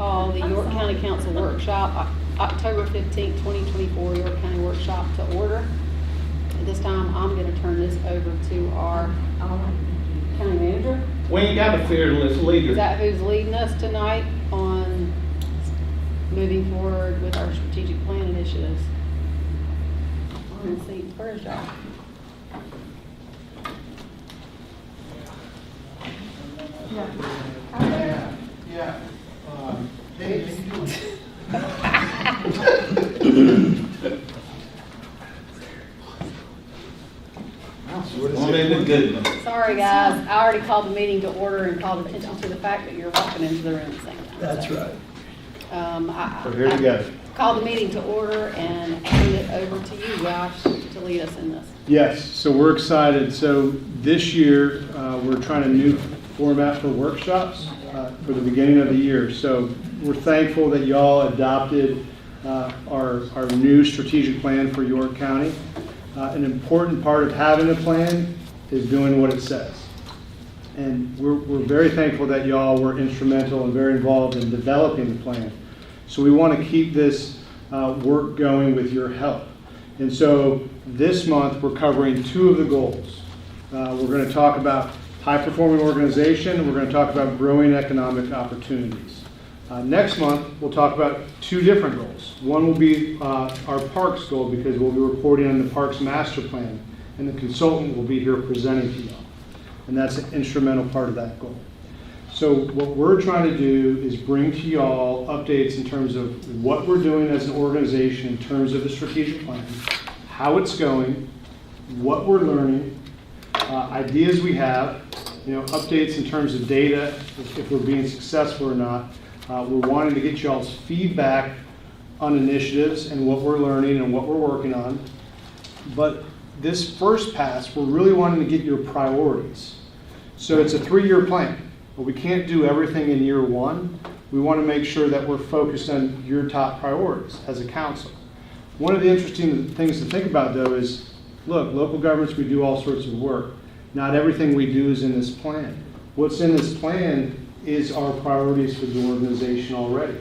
call the York County Council Workshop, October 15th, 2024, York County Workshop to order. At this time, I'm going to turn this over to our county manager. We ain't got a fearless leader. Is that who's leading us tonight on moving forward with our strategic plan initiatives? Let's see, where's y'all? Yeah. Hey, how you doing? On into goodness. Sorry, guys. I already called the meeting to order and called attention to the fact that you're walking into the room at the same time. That's So, right. I We're here together. called the meeting to order and hand it over to you, Josh, to lead us in this. Yes, so we're excited. So this year, we're trying a new format for workshops for the beginning of the year. So we're thankful that y'all adopted our new strategic plan for York County. An important part of having a plan is doing what it says. And we're very thankful that y'all were instrumental and very involved in developing the plan. So we want to keep this work going with your help. And so this month, we're covering two of the goals. We're going to talk about high-performing organization, and we're going to talk about growing economic opportunities. Next month, we'll talk about two different goals. One will be our parks goal, because we'll be reporting on the parks master plan, and the consultant will be here presenting to y'all. And that's an instrumental part of that goal. So what we're trying to do is bring to y'all updates in terms of what we're doing as an organization in terms of the strategic plan, how it's going, what we're learning, ideas we have, updates in terms of data, if we're being successful or not. We're wanting to get y'all's feedback on initiatives and what we're learning and what we're working on. But this first pass, we're really wanting to get your priorities. So it's a 3-year plan, but we can't do everything in year one. We want to make sure that we're focused on your top priorities as a council. One of the interesting things to think about, though, is, look, local governments, we do all sorts of work. Not everything we do is in this plan. What's in this plan is our priorities for the organization already.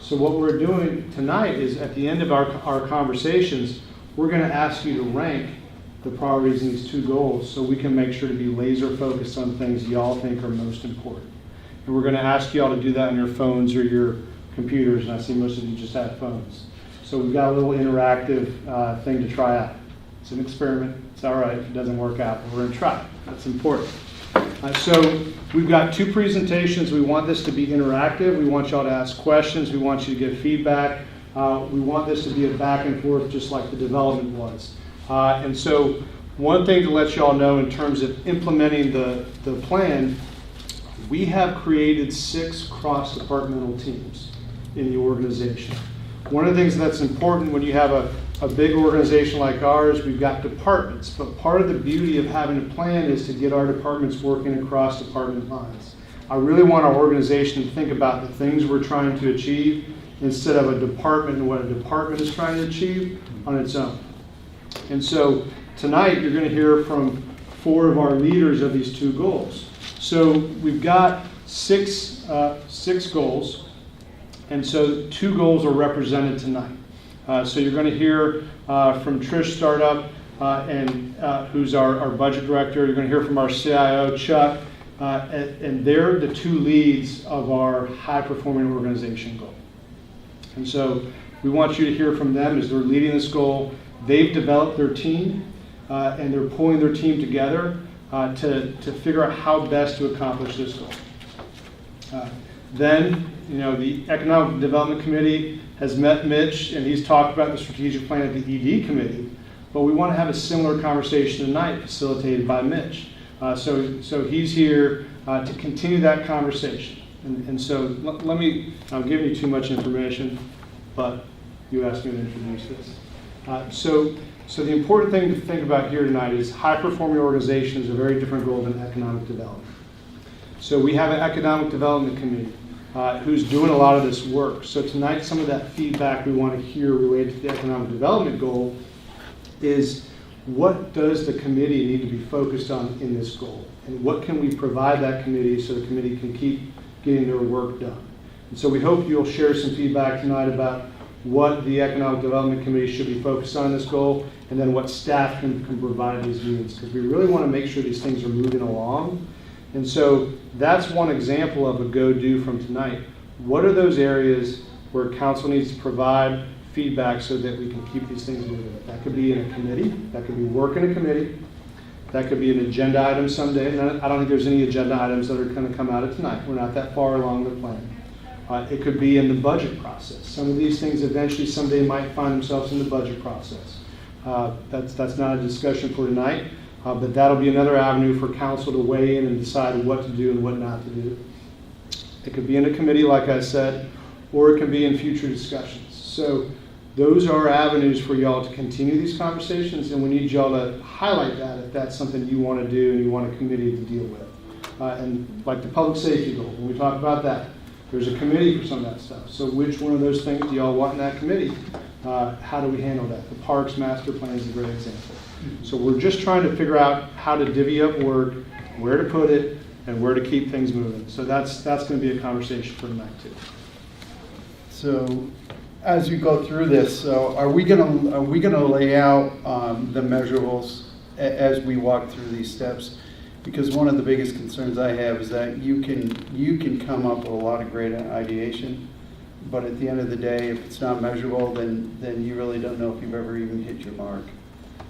So what we're doing tonight is, at the end of our conversations, we're going to ask you to rank the priorities in these two goals so we can make sure to be laser focused on things y'all think are most important. And we're going to ask y'all to do that on your phones or your computers, and I see most of you just have phones. So we've got a little interactive thing to try out. It's an experiment. It's all right if it doesn't work out, but we're going to try. That's important. So we've got two presentations. We want this to be interactive. We want y'all to ask questions. We want you to give feedback. We want this to be a back and forth just like the development was. And so one thing to let y'all know in terms of implementing the plan, we have created 6 cross-departmental teams in the organization. One of the things that's important when you have a big organization like ours, we've got departments, but part of the beauty of having a plan is to get our departments working across department lines. I really want our organization to think about the things we're trying to achieve instead of a department and what a department is trying to achieve on its own. And so tonight you're going to hear from 4 of our leaders of these 2 goals. So we've got six goals, and so 2 goals are represented tonight. So you're going to hear from Trish Startup, who's our budget director. You're going to hear from our CIO, Chuck, and they're the 2 leads of our high-performing organization goal. And so we want you to hear from them as they're leading this goal. They've developed their team, and they're pulling their team together to figure out how best to accomplish this goal. Then, the Economic Development Committee has met Mitch, and he's talked about the strategic plan at the ED Committee, but we want to have a similar conversation tonight facilitated by Mitch. So he's here to continue that conversation. And so let me, I'm giving you too much information, but you asked me to introduce this. So the important thing to think about here tonight is high-performing organization is a very different goal than economic development. So we have an Economic Development Committee who's doing a lot of this work. So tonight, some of that feedback we want to hear related to the economic development goal is, what does the committee need to be focused on in this goal? And what can we provide that committee so the committee can keep getting their work done? And so we hope you'll share some feedback tonight about what the Economic Development Committee should be focused on this goal, and then what staff can provide these meetings, because we really want to make sure these things are moving along. And so that's one example of a go-do from tonight. What are those areas where council needs to provide feedback so that we can keep these things moving? That could be in a committee, that could be work in a committee, that could be an agenda item someday. And I don't think there's any agenda items that are going to come out of tonight. We're not that far along the plan. It could be in the budget process. Some of these things eventually someday might find themselves in the budget process. That's not a discussion for tonight, but that'll be another avenue for council to weigh in and decide what to do and what not to do. It could be in a committee, like I said, or it can be in future discussions. So those are avenues for y'all to continue these conversations, and we need y'all to highlight that if that's something you want to do and you want a committee to deal with. And like the public safety goal, when we talk about that, there's a committee for some of that stuff. So which one of those things do y'all want in that committee? How do we handle that? The Parks Master Plan is a great example. So we're just trying to figure out how to divvy up work, where to put it, and where to keep things moving. So that's going to be a conversation for tonight too. So as you go through this, so are we gonna lay out the measurables as we walk through these steps? Because one of the biggest concerns I have is that you can come up with a lot of great ideation, but at the end of the day, if it's not measurable, then you really don't know if you've ever even hit your mark.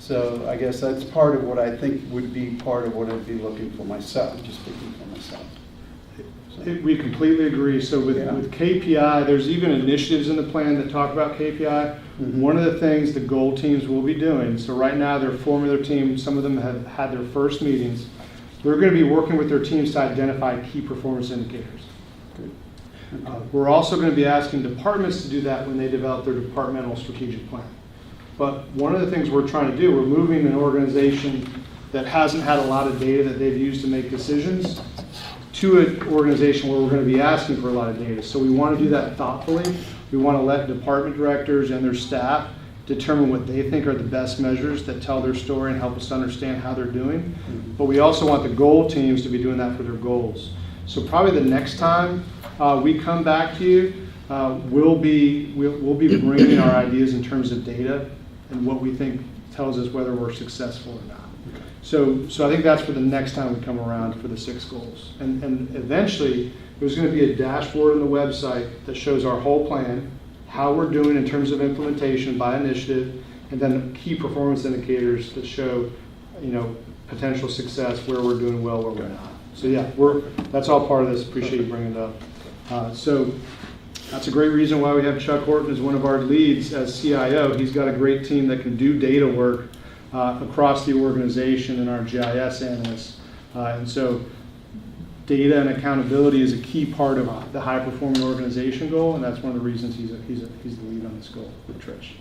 So I guess that's part of what I think would be part of what I'd be looking for myself, just speaking for myself. We completely agree. So with KPI, there's even initiatives in the plan that talk about KPI. Mm-hmm. One of the things the goal teams will be doing, so right now they're forming their team, some of them have had their first meetings. They're going to be working with their teams to identify key performance indicators. We're also going to be asking departments to do that when they develop their departmental strategic plan. But one of the things we're trying to do, we're moving an organization that hasn't had a lot of data that they've used to make decisions to an organization where we're going to be asking for a lot of data. So we want to do that thoughtfully. We want to let department directors and their staff determine what they think are the best measures that tell their story and help us understand how they're doing. But we also want the goal teams to be doing that for their goals. So probably the next time we come back to you, we'll be bringing our ideas in terms of data and what we think tells us whether we're successful or not. So I think that's for the next time we come around for the 6 goals. And eventually, there's going to be a dashboard on the website that shows our whole plan, how we're doing in terms of implementation by initiative, and then key performance indicators that show, potential success, where we're doing well, where we're not. So yeah, that's all part of this. Appreciate you bringing it up. So that's a great reason why we have Chuck Horton as one of our leads as CIO. He's got a great team that can do data work across the organization and our GIS analysts. And so data and accountability is a key part of the high-performing organization goal, and that's one of the reasons he's the lead on this goal with Trish.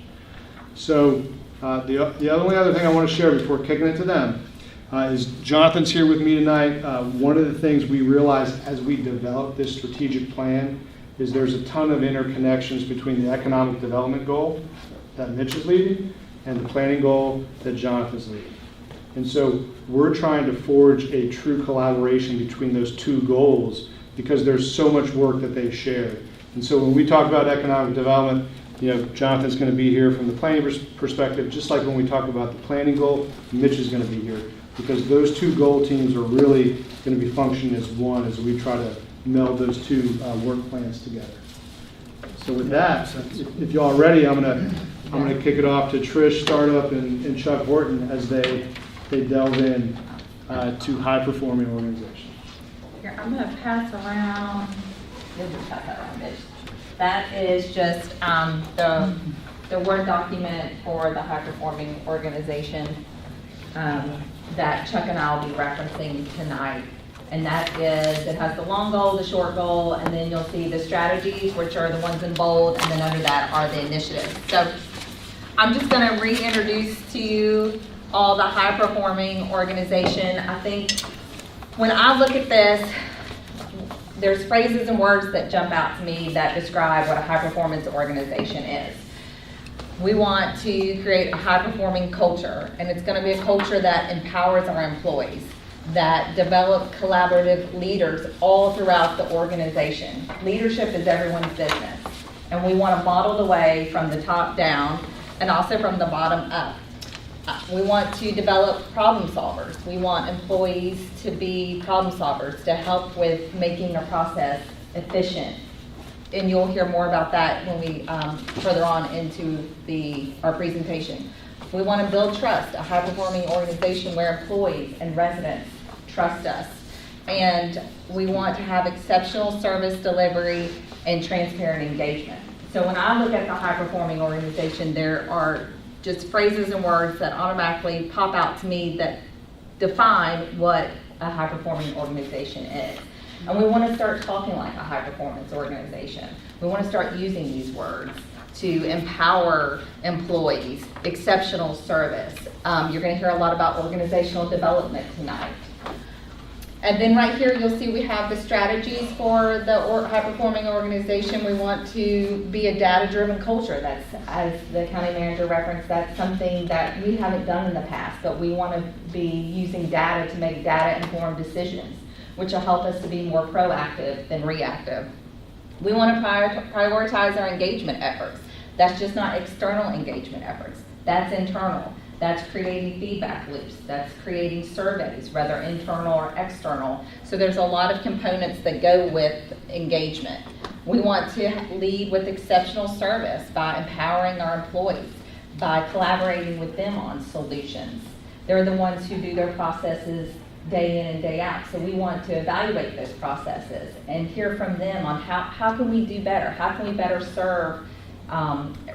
So the only other thing I want to share before kicking it to them is Jonathan's here with me tonight. One of the things we realized as we developed this strategic plan is there's a ton of interconnections between the economic development goal that Mitch is leading and the planning goal that Jonathan's leading. And so we're trying to forge a true collaboration between those 2 goals because there's so much work that they share. And so when we talk about economic development, Jonathan's going to be here from the planning perspective, just like when we talk about the planning goal, Mitch is going to be here because those 2 goal teams are really going to be functioning as one as we try to meld those 2 work plans together. So with that, if y'all are ready, I'm going to kick it off to Trish, Startup, and Chuck Horton as they delve in to high-performing organizations. Here, I'm going to pass around. You'll just pass that around, Mitch. That is just the Word document for the high-performing organization that Chuck and I will be referencing tonight. And that is, it has the long goal, the short goal, and then you'll see the strategies, which are the ones in bold, and then under that are the initiatives. So I'm just going to reintroduce to you all the high-performing organization. I think when I look at this, there's phrases and words that jump out to me that describe what a high-performance organization is. We want to create a high-performing culture, and it's going to be a culture that empowers our employees. that develop collaborative leaders all throughout the organization. Leadership is everyone's business, and we want to model the way from the top down and also from the bottom up. We want to develop problem solvers. We want employees to be problem solvers, to help with making a process efficient. And you'll hear more about that when we further on into our presentation. We want to build trust, a high-performing organization where employees and residents trust us. And we want to have exceptional service delivery and transparent engagement. So when I look at the high-performing organization, there are just phrases and words that automatically pop out to me that define what a high-performing organization is. And we want to start talking like a high-performance organization. We want to start using these words to empower employees, exceptional service. You're going to hear a lot about organizational development tonight. And then right here, you'll see we have the strategies for the high-performing organization. We want to be a data-driven culture. That's, as the county manager referenced, that's something that we haven't done in the past, but we want to be using data to make data-informed decisions, which will help us to be more proactive than reactive. We want to prioritize our engagement efforts. That's just not external engagement efforts. That's internal. That's creating feedback loops. That's creating surveys, whether internal or external. So there's a lot of components that go with engagement. We want to lead with exceptional service by empowering our employees, by collaborating with them on solutions. They're the ones who do their processes day in and day out. So we want to evaluate those processes and hear from them on how can we do better? How can we better serve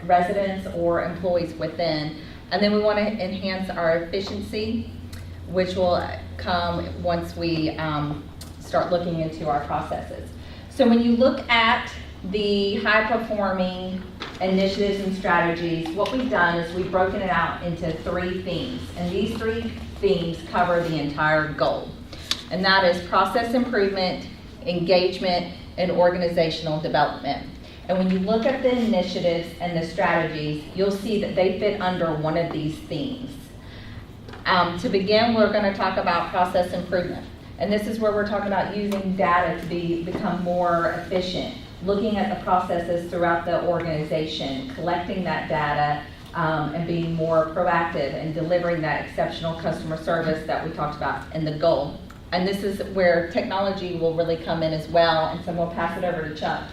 residents or employees within? And then we want to enhance our efficiency, which will come once we start looking into our processes. So when you look at the high-performing initiatives and strategies, what we've done is we've broken it out into 3 themes. And these 3 themes cover the entire goal. And that is process improvement, engagement, and organizational development. And when you look at the initiatives and the strategies, you'll see that they fit under one of these themes. To begin, we're going to talk about process improvement. And this is where we're talking about using data to become more efficient, looking at the processes throughout the organization, collecting that data, and being more proactive and delivering that exceptional customer service that we talked about in the goal. And this is where technology will really come in as well. And so we'll pass it over to Chuck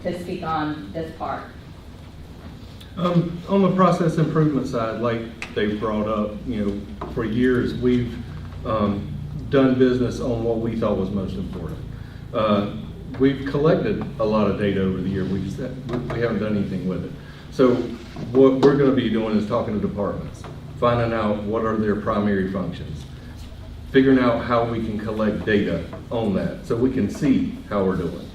to speak on this part. On the process improvement side, like they've brought up, for years, we've done business on what we thought was most important. We've collected a lot of data over the year. We haven't done anything with it. So what we're going to be doing is talking to departments, finding out what are their primary functions, figuring out how we can collect data on that so we can see how we're doing.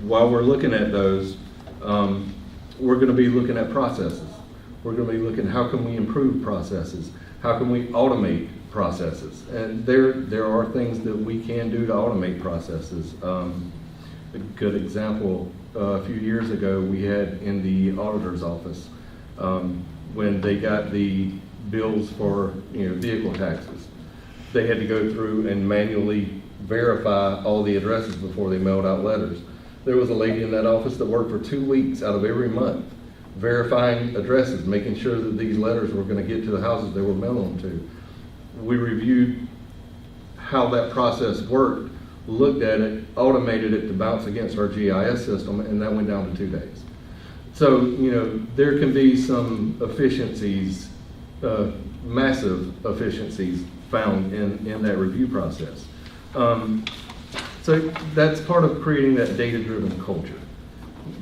While we're looking at those, we're going to be looking at processes. We're going to be looking how can we improve processes? How can we automate processes? And there are things that we can do to automate processes. A good example, a few years ago, we had in the auditor's office, when they got the bills for vehicle taxes, they had to go through and manually verify all the addresses before they mailed out letters. There was a lady in that office that worked for 2 weeks out of every month, verifying addresses, making sure that these letters were going to get to the houses they were mailing them to. We reviewed how that process worked, looked at it, automated it to bounce against our GIS system, and that went down to 2 days. So, there can be some efficiencies, massive efficiencies found in that review process. So that's part of creating that data-driven culture.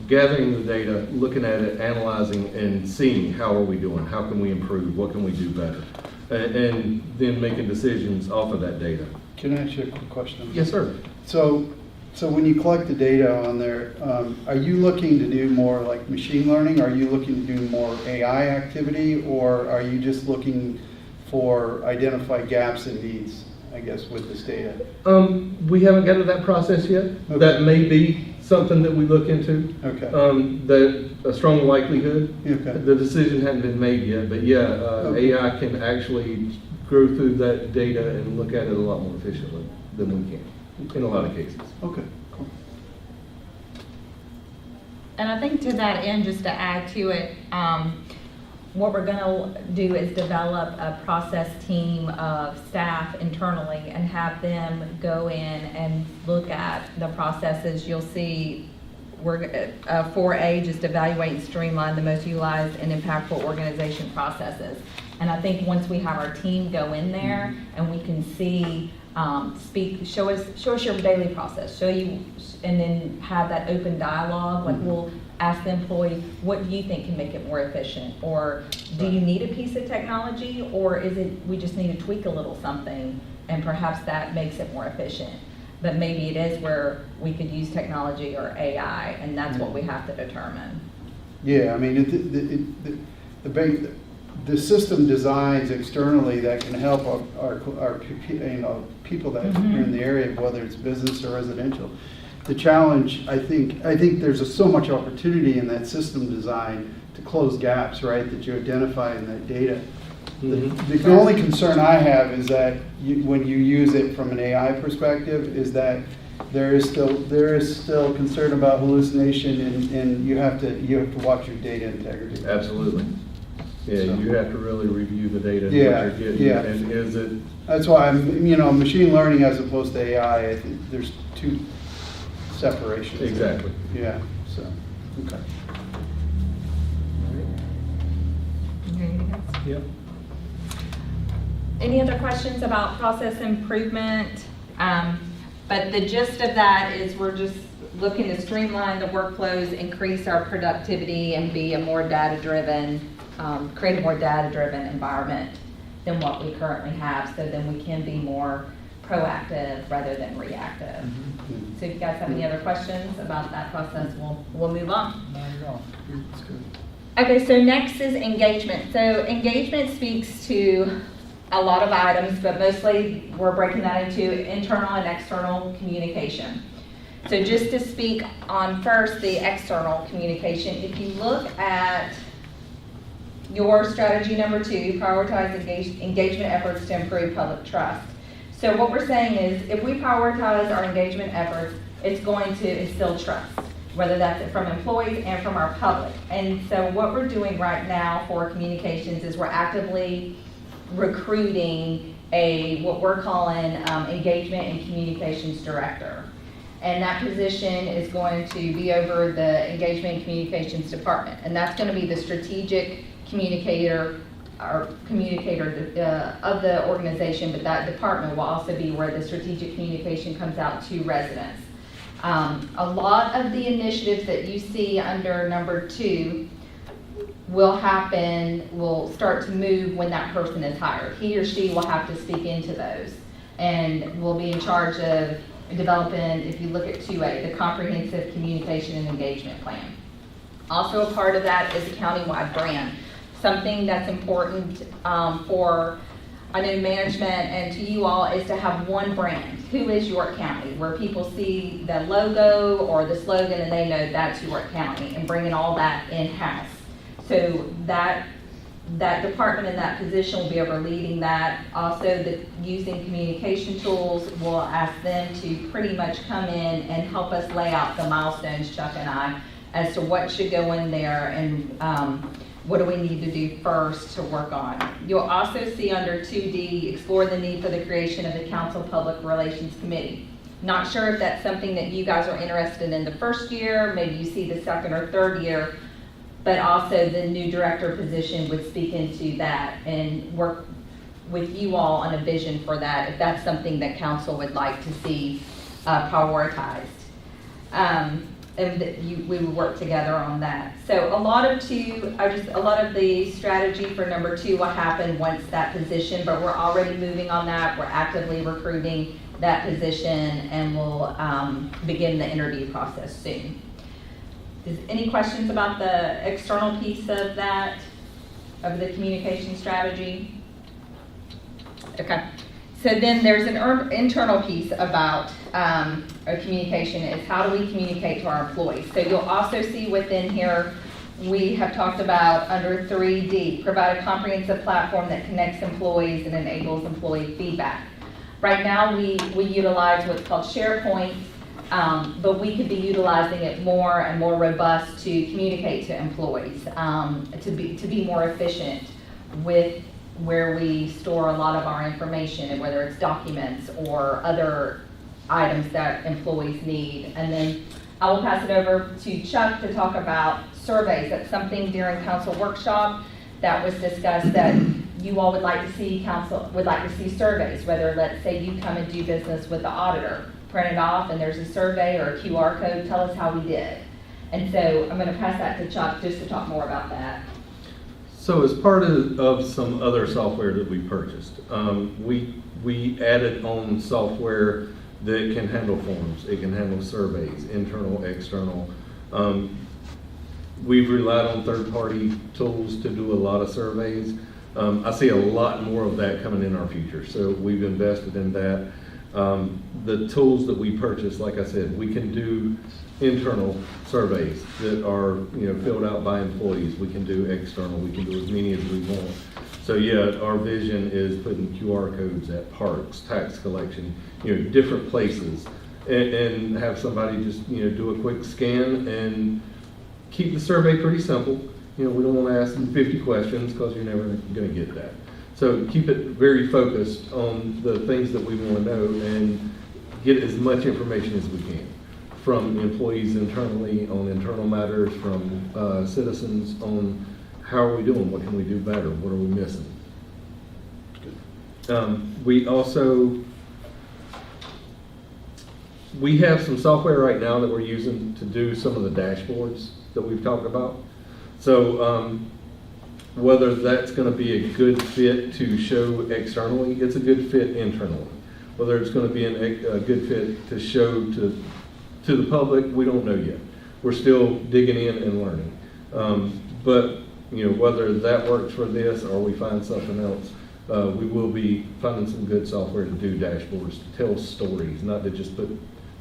Gathering the data, looking at it, analyzing, and seeing how are we doing, how can we improve, what can we do better, and then making decisions off of that data. Can I ask you a quick question? Yes, sir. So when you collect the data on there, are you looking to do more like machine learning? Are you looking to do more AI activity? Or are you just looking for identify gaps and needs, I guess, with this data? We haven't got to that process yet. Okay. That may be something that we look into. Okay. That a strong likelihood. Okay. The decision hadn't been made yet, but yeah, Okay. AI can actually grow through that data and look at it a lot more efficiently than we can, in a lot of cases. Okay, cool. And I think to that end, just to add to it, what we're gonna do is develop a process team of staff internally and have them go in and look at the processes. You'll see, we're, 4A, just evaluate and streamline the most utilized and impactful organization processes. And I think once we have our team go in there and we can see, show us your daily process, and then have that open dialogue, like we'll ask the employee, what do you think can make it more efficient? Or do you need a piece of technology, or is it, we just need to tweak a little something and perhaps that makes it more efficient? But maybe it is where we could use technology or AI, and that's what we have to determine. Yeah, I mean, the system designs externally that can help our people that are in the area, whether it's business or residential. The challenge, I think there's so much opportunity in that system design to close gaps, right, that you identify in that data. The only concern I have is that when you use it from an AI perspective, is that there is still concern about hallucination, and you have to watch your data integrity. Absolutely. Yeah, So- you have to really review the data and Yeah, what you're getting, yeah. and is it, That's why machine learning as opposed to AI, I think there's two separations. exactly. Yeah, so, okay. Yep. Any other questions about process improvement? But the gist of that is we're just looking to streamline the workflows, increase our productivity, and be a more data-driven, create a more data-driven environment than what we currently have, so then we can be more proactive rather than reactive. So if you guys have any other questions about that process, we'll move on. That's good. Okay, so next is engagement. So engagement speaks to a lot of items, but mostly we're breaking that into internal and external communication. So just to speak on first the external communication, if you look at your strategy number 2, prioritize engagement efforts to improve public trust. So what we're saying is if we prioritize our engagement efforts, it's going to instill trust, whether that's from employees and from our public. And so what we're doing right now for communications is we're actively recruiting what we're calling engagement and communications director. And that position is going to be over the engagement and communications department. And that's going to be the strategic communicator of the organization, but that department will also be where the strategic communication comes out to residents. A lot of the initiatives that you see under number 2 will start to move when that person is hired. He or she will have to speak into those and will be in charge of developing, if you look at 2A, the comprehensive communication and engagement plan. Also a part of that is a countywide brand. Something that's important for I know management and to you all is to have one brand. Who is York County? Where people see the logo or the slogan and they know that's York County, and bringing all that in-house. So that department in that position will be over leading that. Also, using communication tools, we'll ask them to pretty much come in and help us lay out the milestones, Chuck and I, as to what should go in there and what do we need to do first to work on. You'll also see under 2D, explore the need for the creation of the Council Public Relations Committee. Not sure if that's something that you guys are interested in the first year, maybe you see the second or third year, but also the new director position would speak into that and work with you all on a vision for that, if that's something that council would like to see prioritized. And that we would work together on that. So a lot of the strategy for number 2 will happen once that position, but we're already moving on that. We're actively recruiting that position, and we'll begin the interview process soon. Any questions about the external piece of that, of the communication strategy? Okay. So then there's an internal piece about communication is how do we communicate to our employees. So you'll also see within here we have talked about under 3D, provide a comprehensive platform that connects employees and enables employee feedback. Right now, we utilize what's called SharePoint, but we could be utilizing it more and more robust to communicate to employees, to be more efficient with where we store a lot of our information, and whether it's documents or other items that employees need. And then I will pass it over to Chuck to talk about surveys. That's something during council workshop that was discussed, that you all would like to see, council would like to see surveys, whether, let's say, you come and do business with the auditor, print it off and there's a survey or a QR code, tell us how we did. And so I'm going to pass that to Chuck just to talk more about that. So as part of some other software that we purchased, we added on software that can handle forms, it can handle surveys, internal, external. We've relied on third-party tools to do a lot of surveys. I see a lot more of that coming in our future, so we've invested in that. The tools that we purchased, like I said, we can do internal surveys that are, filled out by employees. We can do external, we can do as many as we want. So yeah, our vision is putting QR codes at parks, tax collection, different places, and have somebody just, do a quick scan and keep the survey pretty simple. We don't want to ask them 50 questions because you're never going to get that. So keep it very focused on the things that we want to know and get as much information as we can from employees internally on internal matters, from citizens on how are we doing, what can we do better, what are we missing. We have some software right now that we're using to do some of the dashboards that we've talked about. So whether that's going to be a good fit to show externally, it's a good fit internally. Whether it's going to be a good fit to show to the public, we don't know yet. We're still digging in and learning. But whether that works for this or we find something else, we will be finding some good software to do dashboards, to tell stories, not to just put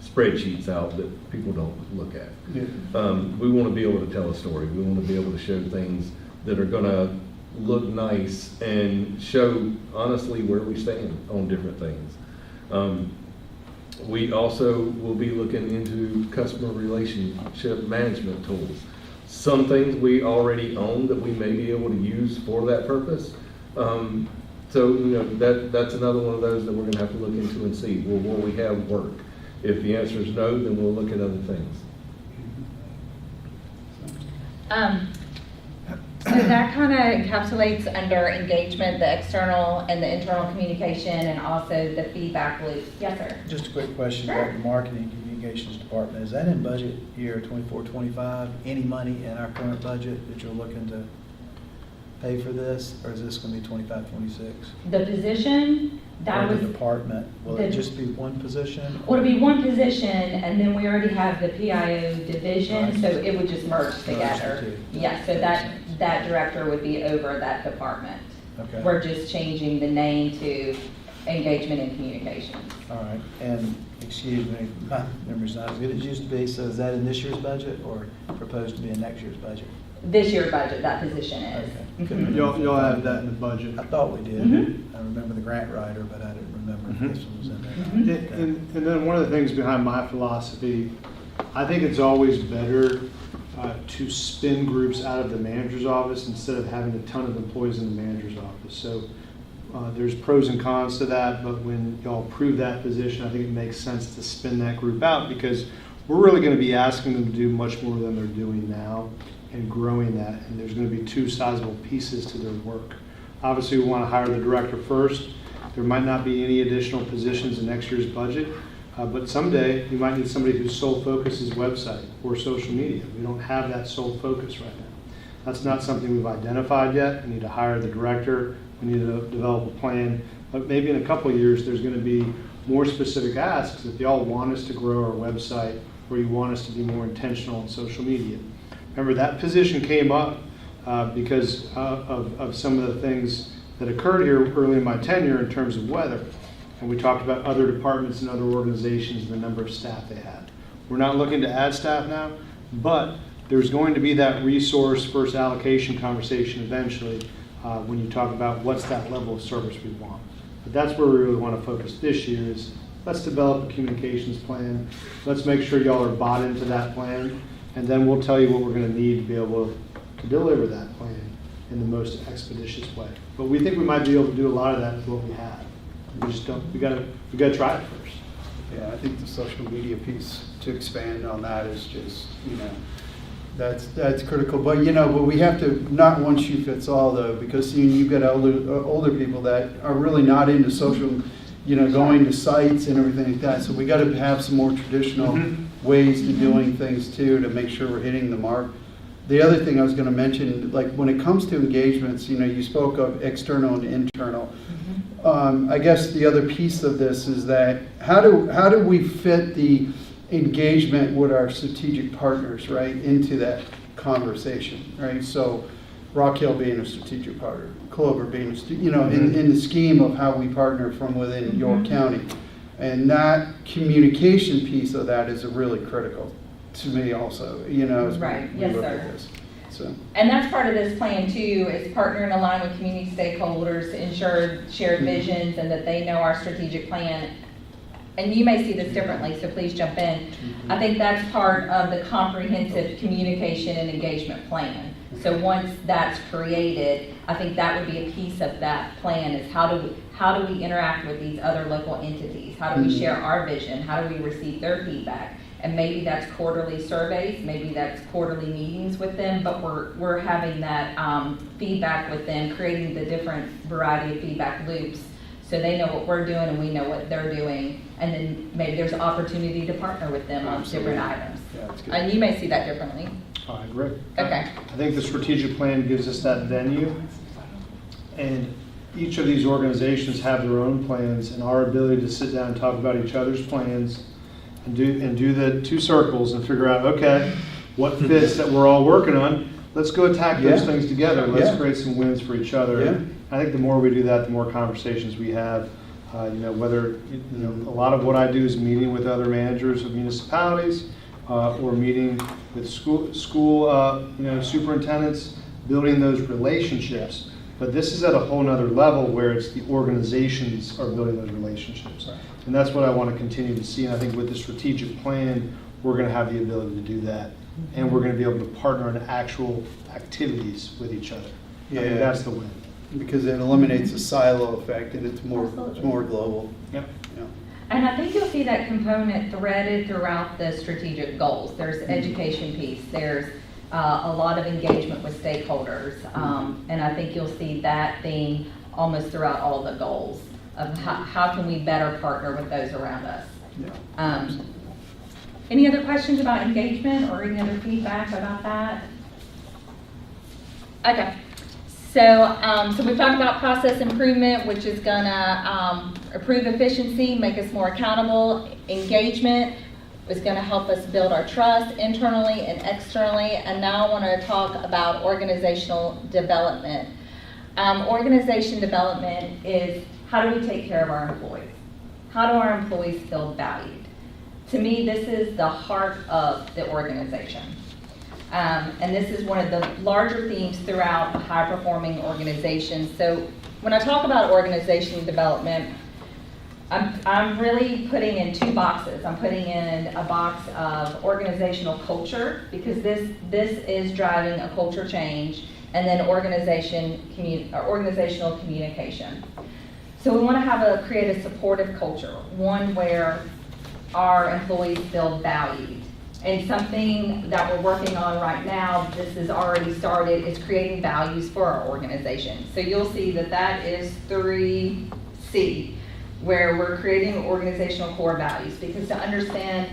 spreadsheets out that people don't look at. Yeah. We want to be able to tell a story. We want to be able to show things that are going to look nice and show honestly where we stand on different things. We also will be looking into customer relationship management tools. Some things we already own that we may be able to use for that purpose. So that's another one of those that we're going to have to look into and see, will what we have work? If the answer is no, then we'll look at other things. So that kind of encapsulates under engagement, the external and the internal communication, and also the feedback loop. Yes, sir. Just a quick question Sure. about the marketing and communications department. Is that in budget year 24-25? Any money in our current budget that you're looking to pay for this? Or is this going to be 25-26? The position, that Or was, the department, will it the- just be one position? well, it'll be one position, and then we already have the PIO division, Right. so it would just merge together. the two. Yeah, so that director would be over that department. Okay. We're just changing the name to engagement and communications. All right. And, excuse me, my memory's not as good as it used to be. So is that in this year's budget or proposed to be in next year's budget? This year's budget, that position is. Okay. Mhm. You'll have that in the budget. I thought we did. Mhm. I remember the grant writer, but I didn't remember if this one was in Mhm. there. And, and then one of the things behind my philosophy, I think it's always better to spin groups out of the manager's office instead of having a ton of employees in the manager's office. So there's pros and cons to that, but when y'all approve that position, I think it makes sense to spin that group out because we're really going to be asking them to do much more than they're doing now and growing that. And there's going to be two sizable pieces to their work. Obviously, we want to hire the director first. There might not be any additional positions in next year's budget, but someday you might need somebody whose sole focus is website or social media. We don't have that sole focus right now. That's not something we've identified yet. We need to hire the director. We need to develop a plan. But maybe in a couple of years, there's going to be more specific asks if y'all want us to grow our website or you want us to be more intentional on social media. Remember, that position came up because of some of the things that occurred here early in my tenure in terms of weather. And we talked about other departments and other organizations and the number of staff they had. We're not looking to add staff now, but there's going to be that resource versus allocation conversation eventually when you talk about what's that level of service we want. But that's where we really want to focus this year is let's develop a communications plan. Let's make sure y'all are bought into that plan, and then we'll tell you what we're going to need to be able to deliver that plan in the most expeditious way. But we think we might be able to do a lot of that with what we have. We just don't, we gotta try it first. Yeah, I think the social media piece to expand on that is just, that's critical. But, but we have to, not one shoe fits all though, because you've got older people that are really not into social, going to sites and everything like that. So we got to have some more traditional ways to doing things too, to make sure we're hitting the mark. The other thing I was going to mention, like when it comes to engagements, you spoke of external and internal. I guess the other piece of this is that how do we fit the engagement with our strategic partners, right, into that conversation, right? So Rock Hill being a strategic partner, Clover being in the scheme of how we partner from within York County. And that communication piece of that is really critical to me also, as Right. we Yes, look sir. at this. So, And that's part of this plan too, is partner and align with community stakeholders to ensure shared visions and that they know our strategic plan. And you may see this differently, so please jump in. I think that's part of the comprehensive communication and engagement plan. So once that's created, I think that would be a piece of that plan is how do we interact with these other local entities? How do we share our vision? How do we receive their feedback? And maybe that's quarterly surveys, maybe that's quarterly meetings with them, but we're having that feedback with them, creating the different variety of feedback loops so they know what we're doing and we know what they're doing. And then maybe there's opportunity to partner with them on different items. yeah, that's good. And you may see that differently. I agree. Okay. I think the strategic plan gives us that venue, and each of these organizations have their own plans, and our ability to sit down and talk about each other's plans and do the two circles and figure out, okay, what fits that we're all working on, let's go attack those Yeah. things together. Let's Yeah. create some wins for each other. Yeah. I think the more we do that, the more conversations we have. Whether, a lot of what I do is meeting with other managers of municipalities, or meeting with school superintendents, building those relationships. But this is at a whole nother level where it's the organizations are building those relationships. And that's what I want to continue to see. And I think with the strategic plan, we're going to have the ability to do that. And we're going to be able to partner in actual activities with each other. I think Yeah. that's the win. Because it eliminates the silo effect and it's more global. Yep. Yeah. And I think you'll see that component threaded throughout the strategic goals. There's education piece, there's a lot of engagement with stakeholders. And I think you'll see that theme almost throughout all the goals of how can we better partner with those around us. Yeah. Any other questions about engagement or any other feedback about that? Okay. So we've talked about process improvement, which is gonna improve efficiency, make us more accountable. Engagement is gonna help us build our trust internally and externally. And now I wanna talk about organizational development. Organization development is how do we take care of our employees? How do our employees feel valued? To me, this is the heart of the organization. And this is one of the larger themes throughout a high-performing organization. So when I talk about organizational development, I'm really putting in two boxes. I'm putting in a box of organizational culture, because this is driving a culture change, and then organizational communication. So we want to create a supportive culture, one where our employees feel valued. And something that we're working on right now, this has already started, is creating values for our organization. So you'll see that is 3C, where we're creating organizational core values, because to understand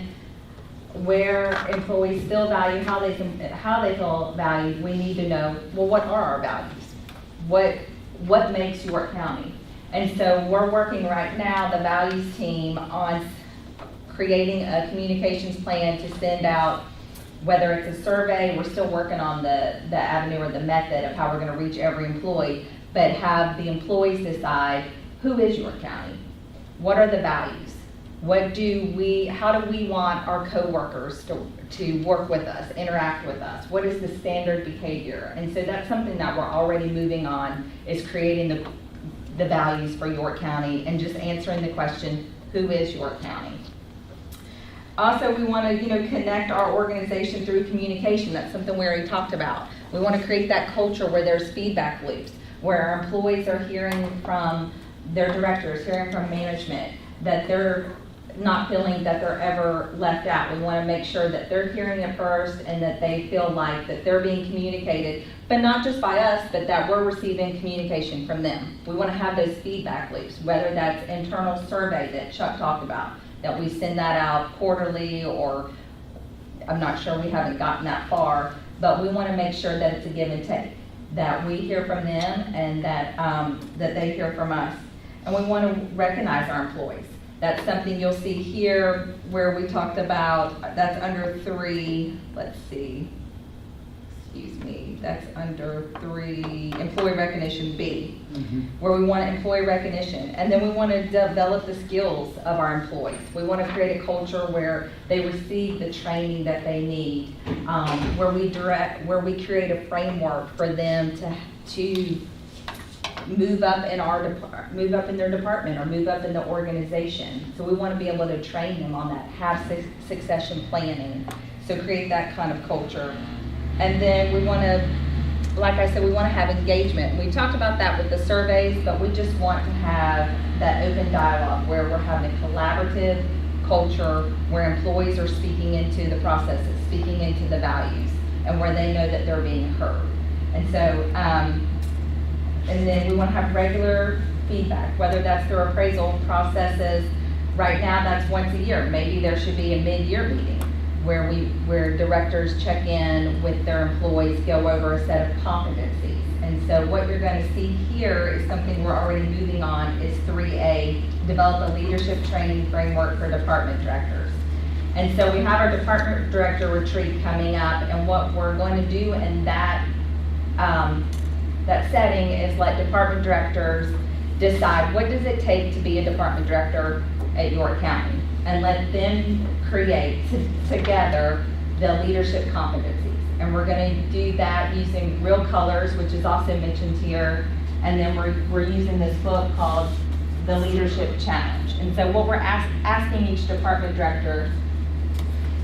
where employees feel valued, how they feel valued, we need to know, well, what are our values? What makes York County? And so we're working right now, the values team, on creating a communications plan to send out, whether it's a survey, we're still working on the avenue or the method of how we're going to reach every employee, but have the employees decide, who is York County? What are the values? How do we want our coworkers to work with us, interact with us? What is the standard behavior? And so that's something that we're already moving on, is creating the values for York County and just answering the question, who is York County? Also, we want to, connect our organization through communication. That's something we already talked about. We want to create that culture where there's feedback loops, where our employees are hearing from their directors, hearing from management, that they're not feeling that they're ever left out. We want to make sure that they're hearing it first and that they feel like that they're being communicated, but not just by us, but that we're receiving communication from them. We want to have those feedback loops, whether that's internal survey that Chuck talked about, that we send that out quarterly, or I'm not sure, we haven't gotten that far, but we want to make sure that it's a give and take, that we hear from them and that, that they hear from us. And we want to recognize our employees. That's something you'll see here where we talked about, that's under 3, let's see, excuse me, that's under 3, employee recognition B, where we want employee recognition. And then we want to develop the skills of our employees. We want to create a culture where they receive the training that they need, where we create a framework for them to move up in their department or move up in the organization. So we want to be able to train them on that, have succession planning. So create that kind of culture. And then we want to, like I said, we want to have engagement. We talked about that with the surveys, but we just want to have that open dialogue where we're having a collaborative culture where employees are speaking into the processes, speaking into the values, and where they know that they're being heard. And so, and then we want to have regular feedback, whether that's through appraisal processes. Right now, that's once a year. Maybe there should be a mid-year meeting where directors check in with their employees, go over a set of competencies. And so what you're going to see here is something we're already moving on, is 3A, develop a leadership training framework for department directors. And so we have our department director retreat coming up, and what we're going to do in that setting is let department directors decide what does it take to be a department director at York County, and let them create together the leadership competencies. And we're going to do that using Real Colors, which is also mentioned here, and then we're using this book called The Leadership Challenge. And so what we're asking each department director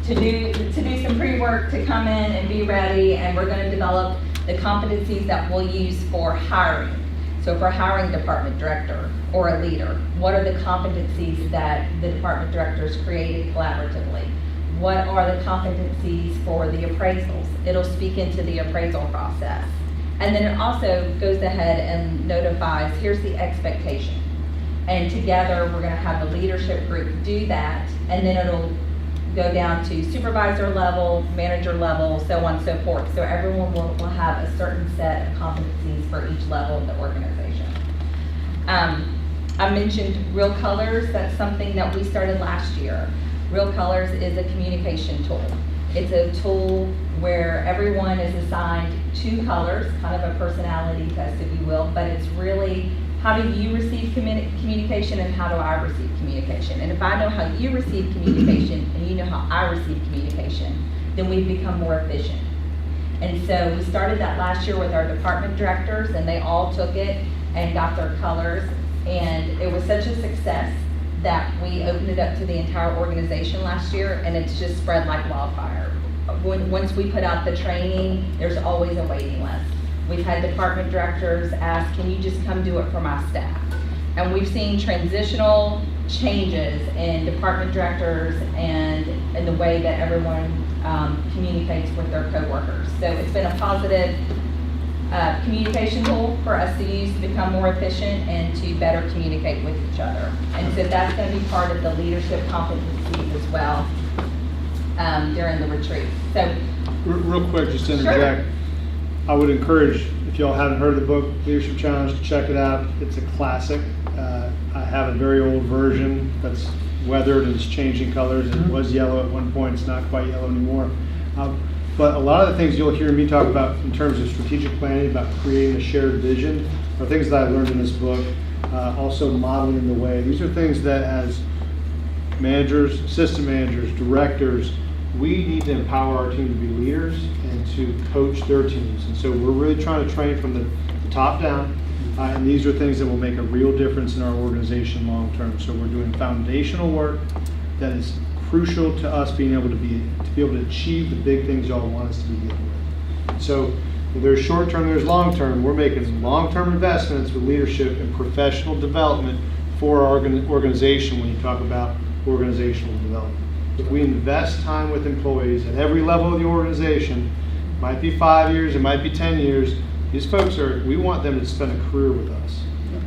to do some pre-work, to come in and be ready, and we're going to develop the competencies that we'll use for hiring. So if we're hiring a department director or a leader, what are the competencies that the department directors created collaboratively? What are the competencies for the appraisals? It'll speak into the appraisal process. And then it also goes ahead and notifies, here's the expectation. And together, we're gonna have the leadership group do that, and then it'll go down to supervisor level, manager level, so on and so forth. So everyone will have a certain set of competencies for each level of the organization. I mentioned Real Colors. That's something that we started last year. Real Colors is a communication tool. It's a tool where everyone is assigned 2 colors, kind of a personality test, if you will, but it's really how do you receive communication and how do I receive communication? And if I know how you receive communication and you know how I receive communication, then we've become more efficient. And so we started that last year with our department directors, and they all took it and got their colors. And it was such a success that we opened it up to the entire organization last year, and it's just spread like wildfire. Once we put out the training, there's always a waiting list. We've had department directors ask, can you just come do it for my staff? And we've seen transitional changes in department directors and in the way that everyone communicates with their coworkers. So it's been a positive communication tool for us to use to become more efficient and to better communicate with each other. And so that's going to be part of the leadership competencies as well during the retreat. So, Real quick, just to interject, I would encourage, if y'all haven't heard of the book, Leadership Challenge, to check it out. It's a classic. I have a very old version that's weathered and it's changing colors. It was yellow at one point, it's not quite yellow anymore. But a lot of the things you'll hear me talk about in terms of strategic planning, about creating a shared vision, are things that I learned in this book. Also modeling the way. These are things that as managers, assistant managers, directors, we need to empower our team to be leaders and to coach their teams. And so we're really trying to train from the top down. And these are things that will make a real difference in our organization long term. So we're doing foundational work that is crucial to us being able to be able to achieve the big things y'all want us to be dealing with. So there's short term, there's long term. We're making long term investments with leadership and professional development for our organization when you talk about organizational development. If we invest time with employees at every level of the organization, it might be 5 years, it might be 10 years, these folks we want them to spend a career with us.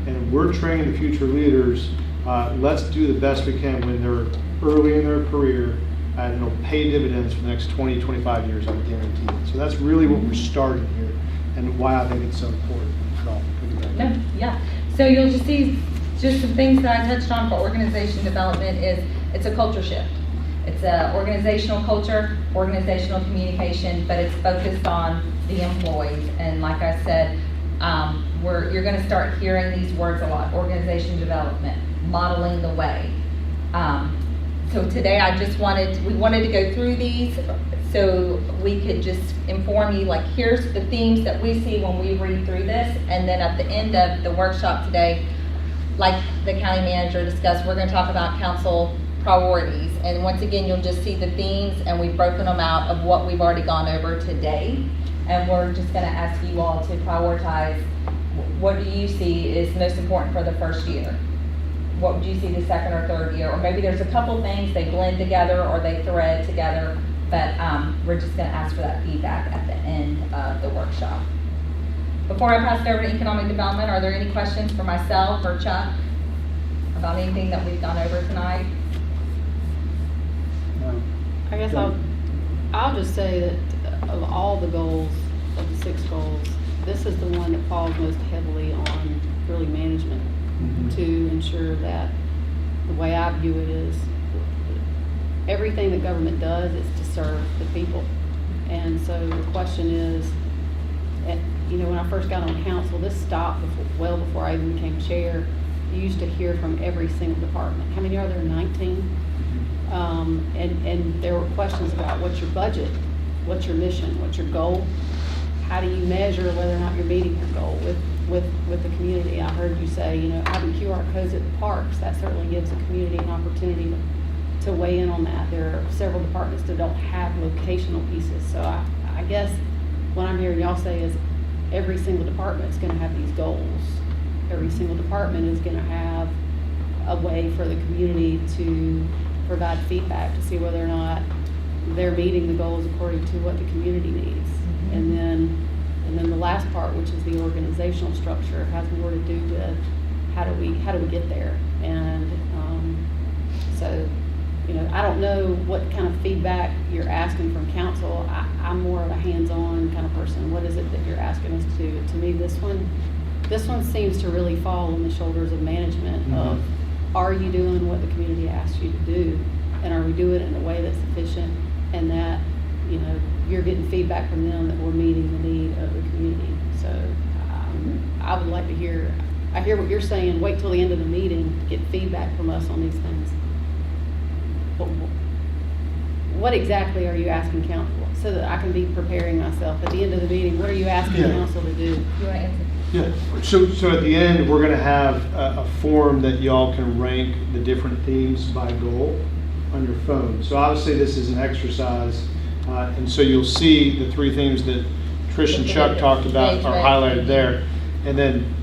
And we're training the future leaders. Let's do the best we can when they're early in their career, and it'll pay dividends for the next 20, 25 years, I guarantee it. So that's really what we're starting here, and why I think it's so important. No, yeah. So you'll just see just some things that I touched on for organization development is it's a culture shift. It's a organizational culture, organizational communication, but it's focused on the employees. And like I said, you're going to start hearing these words a lot: organization development, modeling the way. So today we wanted to go through these so we could just inform you, like, here's the themes that we see when we read through this. And then at the end of the workshop today, like the county manager discussed, we're going to talk about council priorities. And once again, you'll just see the themes, and we've broken them out of what we've already gone over today. And we're just going to ask you all to prioritize, what do you see is most important for the first year? What would you see the second or third year? Or maybe there's a couple things they blend together or they thread together, but we're just going to ask for that feedback at the end of the workshop. Before I pass it over to economic development, are there any questions for myself or Chuck about anything that we've gone over tonight? I guess I'll just say that of all the goals, of the 6 goals, this is the one that falls most heavily on really management to ensure that the way I view it is everything that government does is to serve the people. And so the question is, when I first got on council, this stopped well before I even became chair. You used to hear from every single department. How many are there? 19? And there were questions about what's your budget, what's your mission, what's your goal, how do you measure whether or not you're meeting your goal with the community. I heard you say, having QR codes at the parks, that certainly gives the community an opportunity to weigh in on that. There are several departments that don't have locational pieces. So I guess what I'm hearing y'all say is every single department is going to have these goals. Every single department is going to have a way for the community to provide feedback to see whether or not they're meeting the goals according to what the community needs. And then the last part, which is the organizational structure, has more to do with how do we get there. And so I don't know what kind of feedback you're asking from council. I'm more of a hands-on kind of person. What is it that you're asking us to do? To me, this one seems to really fall on the shoulders of management of, are you doing what the community asked you to do? And are we doing it in a way that's efficient and that, you're getting feedback from them that we're meeting the need of the community? So I would like to hear what you're saying, wait till the end of the meeting to get feedback from us on these things. What exactly are you asking council, so that I can be preparing myself at the end of the meeting? What are you asking council to do? You want to answer? Yeah, so at the end, we're going to have a form that y'all can rank the different themes by goal on your phone. So obviously this is an exercise, and so you'll see the 3 themes that Trish and Chuck talked about are highlighted there. And then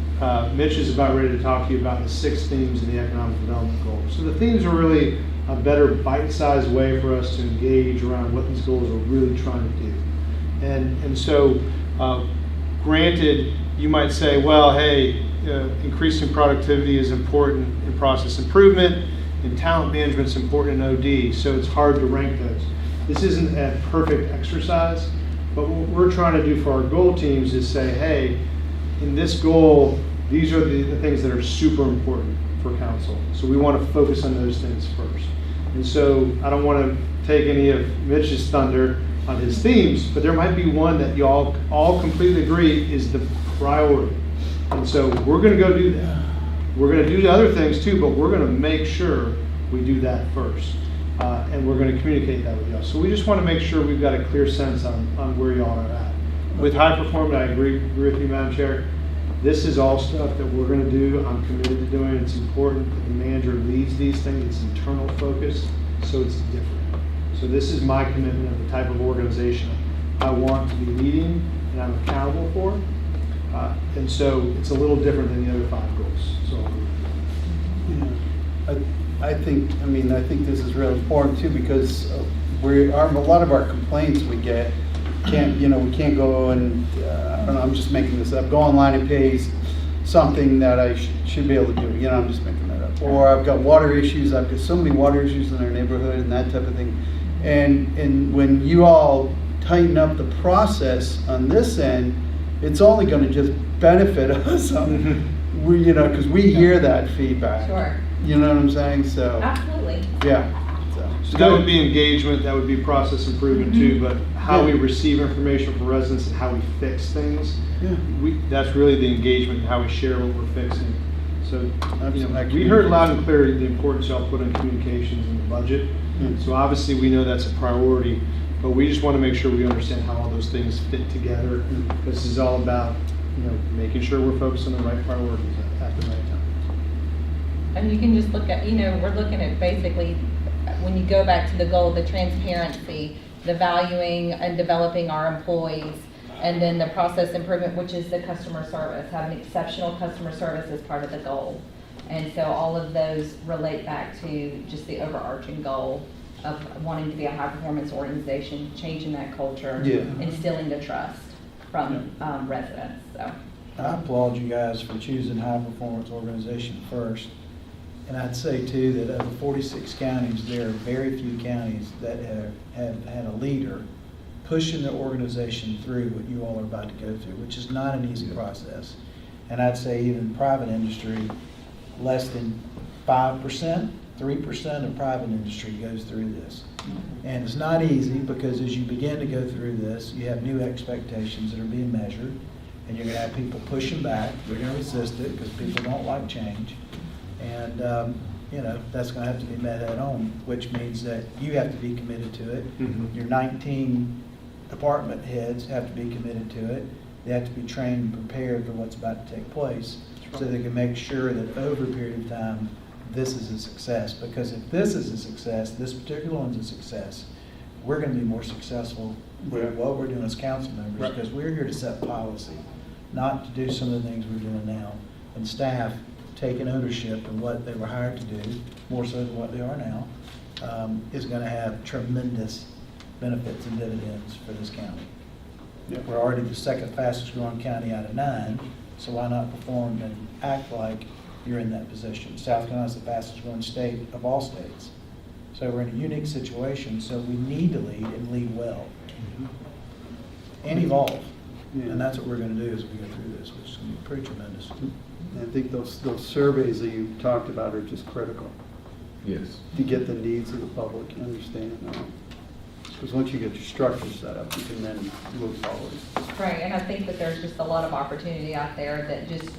Mitch is about ready to talk to you about the 6 themes in the economic development goals. So the themes are really a better bite-sized way for us to engage around what these goals are really trying to do. And so granted, you might say, well, hey, increasing productivity is important in process improvement, and talent management is important in OD, so it's hard to rank those. This isn't a perfect exercise, but what we're trying to do for our goal teams is say, hey, in this goal, these are the things that are super important for council. So we want to focus on those things first. And so I don't want to take any of Mitch's thunder on his themes, but there might be one that y'all all completely agree is the priority. And so we're going to go do that. We're going to do other things too, but we're going to make sure we do that first. And we're going to communicate that with y'all. So we just want to make sure we've got a clear sense on where y'all are at. With high performance, I agree with you, Madam Chair. This is all stuff that we're going to do. I'm committed to doing it. It's important that the manager leads these things. It's internal focus, so it's different. So this is my commitment of the type of organization I want to be leading and I'm accountable for. And so it's a little different than the other 5 goals. So. I think this is real important too, because a lot of our complaints we get, we can't go and, I don't know, I'm just making this up, go online and pay something that I should be able to do, I'm just making that up. Or I've got water issues, I've got so many water issues in our neighborhood and that type of thing. And when you all tighten up the process on this end, it's only going to just benefit us. Because we hear that feedback. Sure. You know what I'm saying? So, Absolutely. yeah. So that would be engagement, that would be process improvement too, but how we receive information from residents and how we fix things, Yeah. that's really the engagement and how we share what we're fixing. So, Absolutely. we heard loud and clear the importance y'all put on communications in the budget. So obviously we know that's a priority, but we just want to make sure we understand how all those things fit together. This is all about, making sure we're focused on the right priorities at the right time. And you can just look at, we're looking at basically, when you go back to the goal, the transparency, the valuing and developing our employees, and then the process improvement, which is the customer service, having exceptional customer service as part of the goal. And so all of those relate back to just the overarching goal of wanting to be a high-performance organization, changing that culture, Yeah. instilling the trust from residents, so. I applaud you guys for choosing high-performance organization first. And I'd say too that of the 46 counties, there are very few counties that have had a leader pushing their organization through what you all are about to go through, which is not an easy process. And I'd say even private industry, less than 5%, 3% of private industry goes through this. And it's not easy because as you begin to go through this, you have new expectations that are being measured, and you're going to have people pushing back. They're going to resist it because people don't like change. And, that's going to have to be met head on, which means that you have to be committed to it. Your 19 department heads have to be committed to it. They have to be trained and prepared for what's about to take place so they can make sure that over a period of time, this is a success. Because if this is a success, this particular one's a success, we're going to be more successful with what we're doing as council members, because we're here to set policy, not to do some of the things we're doing now. And staff taking ownership of what they were hired to do, more so than what they are now, is going to have tremendous benefits and dividends for this county. We're already the second fastest growing county out of 9, so why not perform and act like you're in that position? South Carolina's the fastest growing state of all states. So we're in a unique situation, so we need to lead and lead well. And evolve. Yeah. And that's what we're going to do as we go through this, which is going to be pretty tremendous. I think those surveys that you talked about are just critical Yes. to get the needs of the public and understand that. Because once you get your structure set up, you can then move forward. Right, and I think that there's just a lot of opportunity out there that just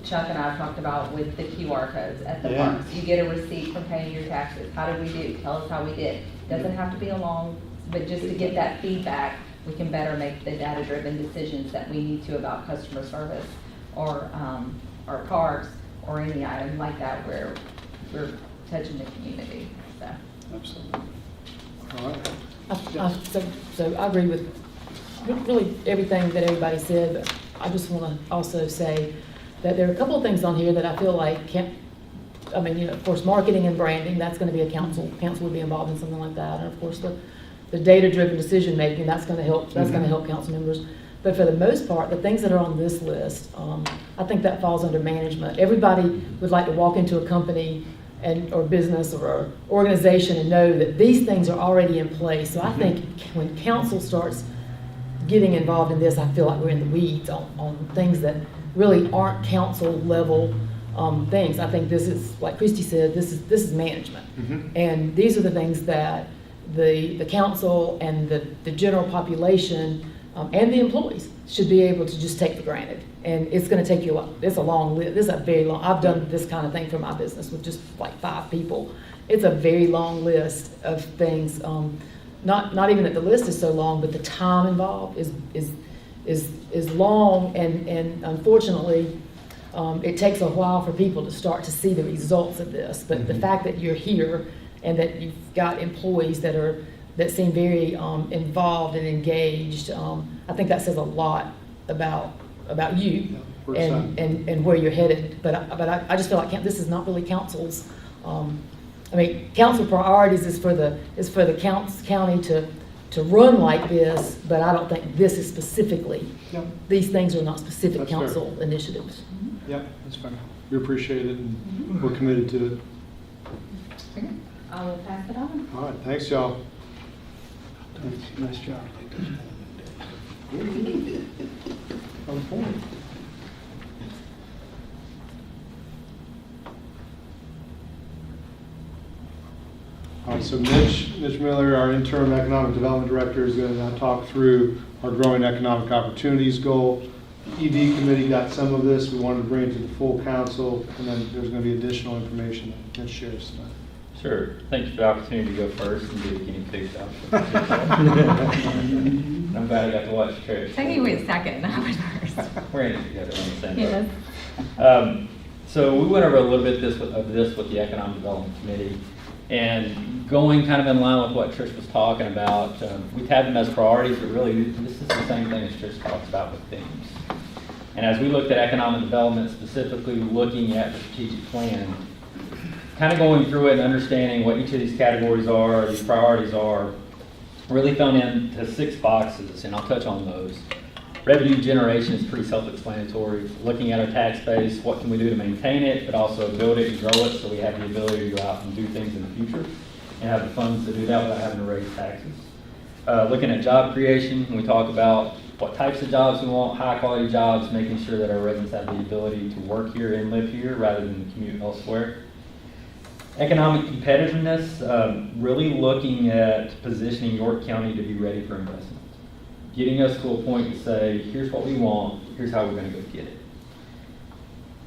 Chuck and I have talked about with the QR codes at the Yeah. parks. You get a receipt from paying your taxes. How did we do? Tell us how we did. Doesn't have to be a long, but just to get that feedback, we can better make the data-driven decisions that we need to about customer service or parks or any item like that where we're touching the community, so. Absolutely. All right. So I agree with really everything that everybody said, but I just want to also say that there are a couple of things on here that I feel like of course, marketing and branding, that's going to be a council would be involved in something like that. And of course, the data-driven decision-making, that's going to help council members. But for the most part, the things that are on this list, I think that falls under management. Everybody would like to walk into a company or business or organization and know that these things are already in place. So I think when council starts getting involved in this, I feel like we're in the weeds on things that really aren't council level things. I think this is, like Christy said, this is management. And these are the things that the council and the general population and the employees should be able to just take for granted. And it's gonna take you it's a long list, this is a very long, I've done this kind of thing for my business with just like 5 people. It's a very long list of things, not even that the list is so long, but the time involved is long, and unfortunately, it takes a while for people to start to see the results of this. But the fact that you're here and that you've got employees that seem very involved and engaged, I think that says a lot about you we're and where you're headed. But I just feel like this is not really council's. I mean, council priorities is for the county to run like this, but I don't think this is specifically. Yep. These things are not specific That's fair. council initiatives. Yep, that's fine. We appreciate it and we're committed to it. Okay, I will pass it on. All right, thanks, y'all. Nice job. All right, so Mitch Miller, our interim economic development director, is going to talk through our growing economic opportunities goal. ED committee got some of this. We wanted to bring it to the full council, and then there's going to be additional information that Mitch shares tonight. Sure. Thank you for the opportunity to go first and do the guinea pig stuff. I'm glad I got to watch Trish. Technically second, not first. We're in it together on the same Yes. boat. So we went over a little bit of this with the Economic Development Committee, and going kind of in line with what Trish was talking about, we've had them as priorities, but really this is the same thing as Trish talks about with themes. And as we looked at economic development, specifically looking at the strategic plan, kind of going through it and understanding what each of these categories are, these priorities are, really fell into 6 boxes, and I'll touch on those. Revenue generation is pretty self-explanatory. Looking at our tax base, what can we do to maintain it, but also build it and grow it so we have the ability to go out and do things in the future and have the funds to do that without having to raise taxes. Looking at job creation, we talk about what types of jobs we want, high-quality jobs, making sure that our residents have the ability to work here and live here rather than commute elsewhere. Economic competitiveness, really looking at positioning York County to be ready for investment. Getting us to a point to say, here's what we want, here's how we're going to go get it.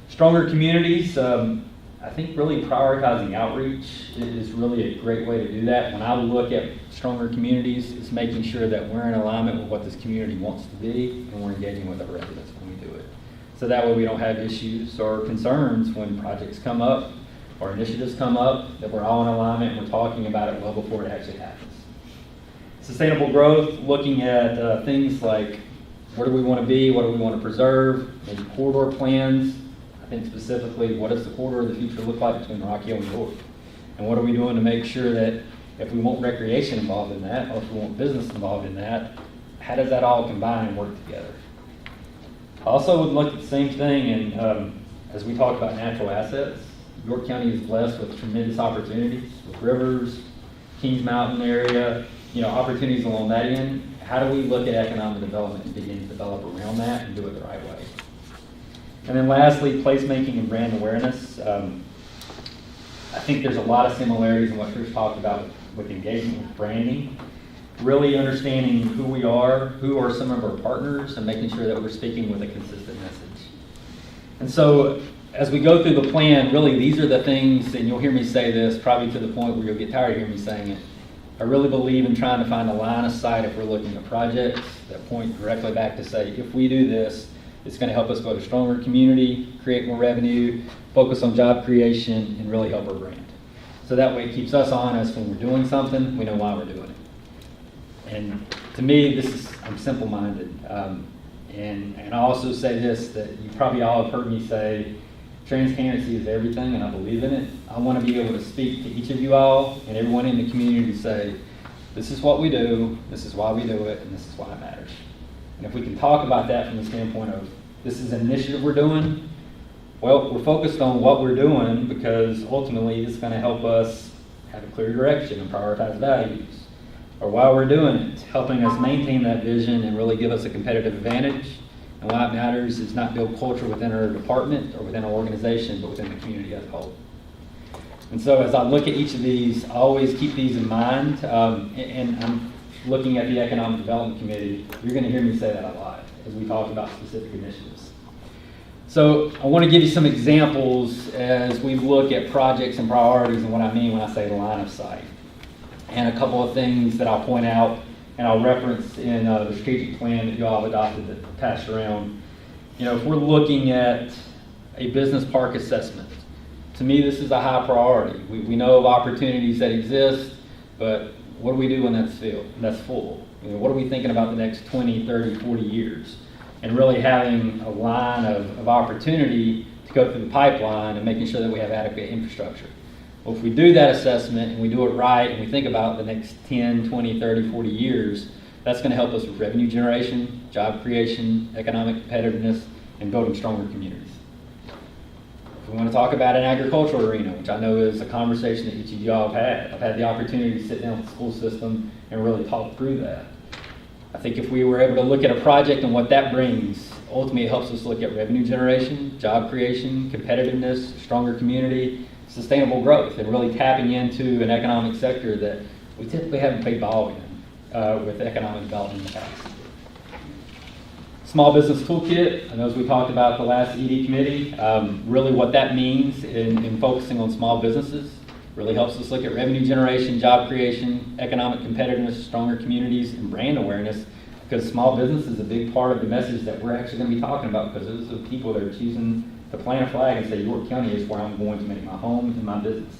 Stronger communities, I think really prioritizing outreach is really a great way to do that. When I look at stronger communities, it's making sure that we're in alignment with what this community wants to be and we're engaging with our residents when we do it. So that way we don't have issues or concerns when projects come up or initiatives come up, that we're all in alignment and we're talking about it well before it actually happens. Sustainable growth, looking at things like where do we want to be, what do we want to preserve, maybe corridor plans. I think specifically, what does the corridor of the future look like between Rock Hill and York? And what are we doing to make sure that if we want recreation involved in that, or if we want business involved in that, how does that all combine and work together? I also would look at the same thing, and as we talk about natural assets, York County is blessed with tremendous opportunities, with rivers, Kings Mountain area, opportunities along that end. How do we look at economic development and begin to develop around that and do it the right way? And then lastly, placemaking and brand awareness. I think there's a lot of similarities in what Trish talked about with engagement with branding. Really understanding who we are, who are some of our partners, and making sure that we're speaking with a consistent message. And so as we go through the plan, really these are the things, and you'll hear me say this probably to the point where you'll get tired of hearing me saying it. I really believe in trying to find a line of sight if we're looking at projects that point directly back to say, if we do this, it's going to help us build a stronger community, create more revenue, focus on job creation, and really help our brand. So that way it keeps us honest when we're doing something, we know why we're doing it. And to me, I'm simple-minded. And I also say this, that you probably all have heard me say, transparency is everything, and I believe in it. I want to be able to speak to each of you all and everyone in the community to say, this is what we do, this is why we do it, and this is why it matters. And if we can talk about that from the standpoint of, this is an initiative we're doing, well, we're focused on what we're doing because ultimately it's going to help us have a clear direction and prioritize values. Or while we're doing it, helping us maintain that vision and really give us a competitive advantage. And why it matters is not build culture within our department or within our organization, but within the community as a whole. And so as I look at each of these, I always keep these in mind. And I'm looking at the Economic Development Committee, you're gonna hear me say that a lot as we talk about specific initiatives. So I want to give you some examples as we look at projects and priorities and what I mean when I say line of sight. And a couple of things that I'll point out and I'll reference in the strategic plan that you all have adopted that passed around. You know, if we're looking at a business park assessment, to me this is a high priority. We know of opportunities that exist, but what do we do when that's full? You know, what are we thinking about the next 20, 30, 40 years? And really having a line of opportunity to go through the pipeline and making sure that we have adequate infrastructure. Well, if we do that assessment and we do it right and we think about the next 10, 20, 30, 40 years, that's going to help us with revenue generation, job creation, economic competitiveness, and building stronger communities. If we want to talk about an agricultural arena, which I know is a conversation that each of y'all have had, I've had the opportunity to sit down with the school system and really talk through that. I think if we were able to look at a project and what that brings, ultimately it helps us look at revenue generation, job creation, competitiveness, stronger community, sustainable growth, and really tapping into an economic sector that we typically haven't played ball in with economic development in the past. Small Business Toolkit, I know as we talked about the last ED committee, really what that means in focusing on small businesses really helps us look at revenue generation, job creation, economic competitiveness, stronger communities, and brand awareness, because small business is a big part of the message that we're actually going to be talking about, because those are the people that are choosing to plant a flag and say York County is where I'm going to make my home and my business.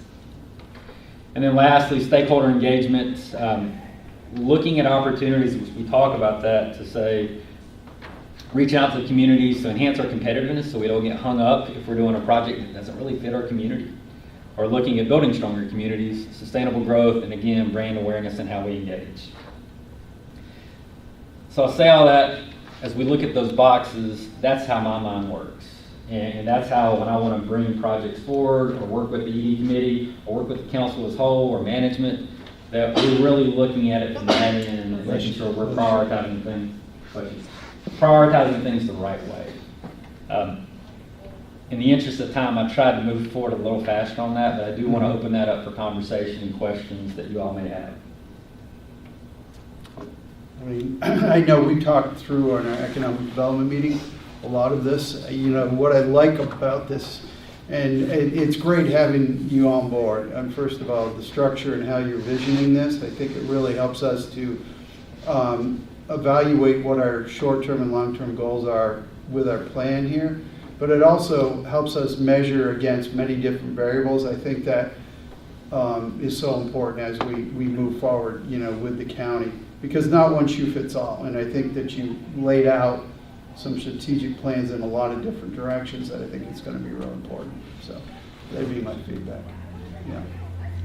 And then lastly, stakeholder engagement, looking at opportunities, which we talk about that, to say, reach out to the communities to enhance our competitiveness so we don't get hung up if we're doing a project that doesn't really fit our community. Or looking at building stronger communities, sustainable growth, and again, brand awareness and how we engage. So I'll say all that, as we look at those boxes, that's how my mind works. And that's how, when I want to bring projects forward, or work with the ED committee, or work with the council as whole, or management, that we're really looking at it from that end and making sure we're prioritizing things the right way. In the interest of time, I tried to move forward a little faster on that, but I do want to open that up for conversation and questions that you all may have. I mean, I know we talked through on our economic development meeting, a lot of this. You know, what I like about this, and it's great having you on board. And first of all, the structure and how you're visioning this, I think it really helps us to evaluate what our short-term and long-term goals are with our plan here. But it also helps us measure against many different variables. I think that is so important as we move forward, you know, with the county, because not one shoe fits all. And I think that you laid out some strategic plans in a lot of different directions that I think is going to be real important. So that'd be my feedback. Yeah.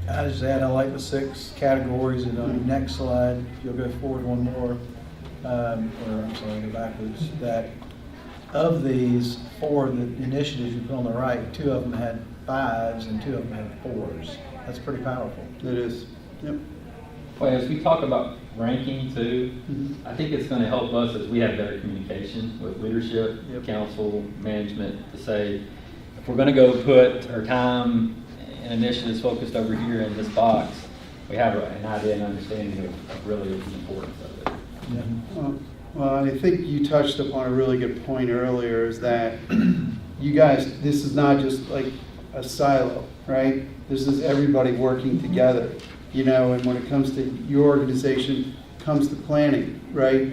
I just add, I like the 6 categories, and on the next slide, if you'll go forward one more, or I'm sorry, go backwards, that of these 4 initiatives you put on the right, 2 of them had 5s and 2 of them had 4s. That's pretty powerful. It is. Yep. Well, as we talk about ranking too, I think it's going to help us as we have better communication with leadership, council, management, to say, if we're going to go put our time and initiatives focused over here in this box, we have an idea and understanding of really the importance of it. Yeah. Well, I think you touched upon a really good point earlier, is that you guys, this is not just like a silo, right? This is everybody working together, you know, and when it comes to your organization, comes to planning, right?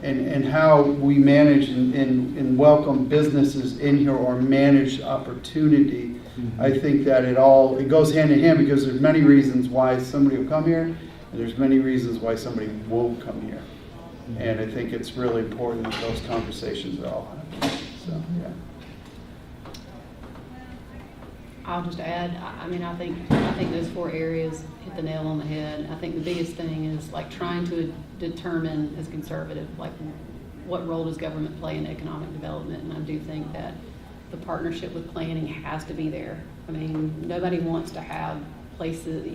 And how we manage and welcome businesses in here or manage opportunity. I think that it goes hand in hand, because there's many reasons why somebody will come here, and there's many reasons why somebody won't come here. And I think it's really important that those conversations are all happening. So, yeah. I'll just add, I think those 4 areas hit the nail on the head. I think the biggest thing is like trying to determine, as conservative, like what role does government play in economic development? And I do think that the partnership with planning has to be there. I mean, nobody wants to have places,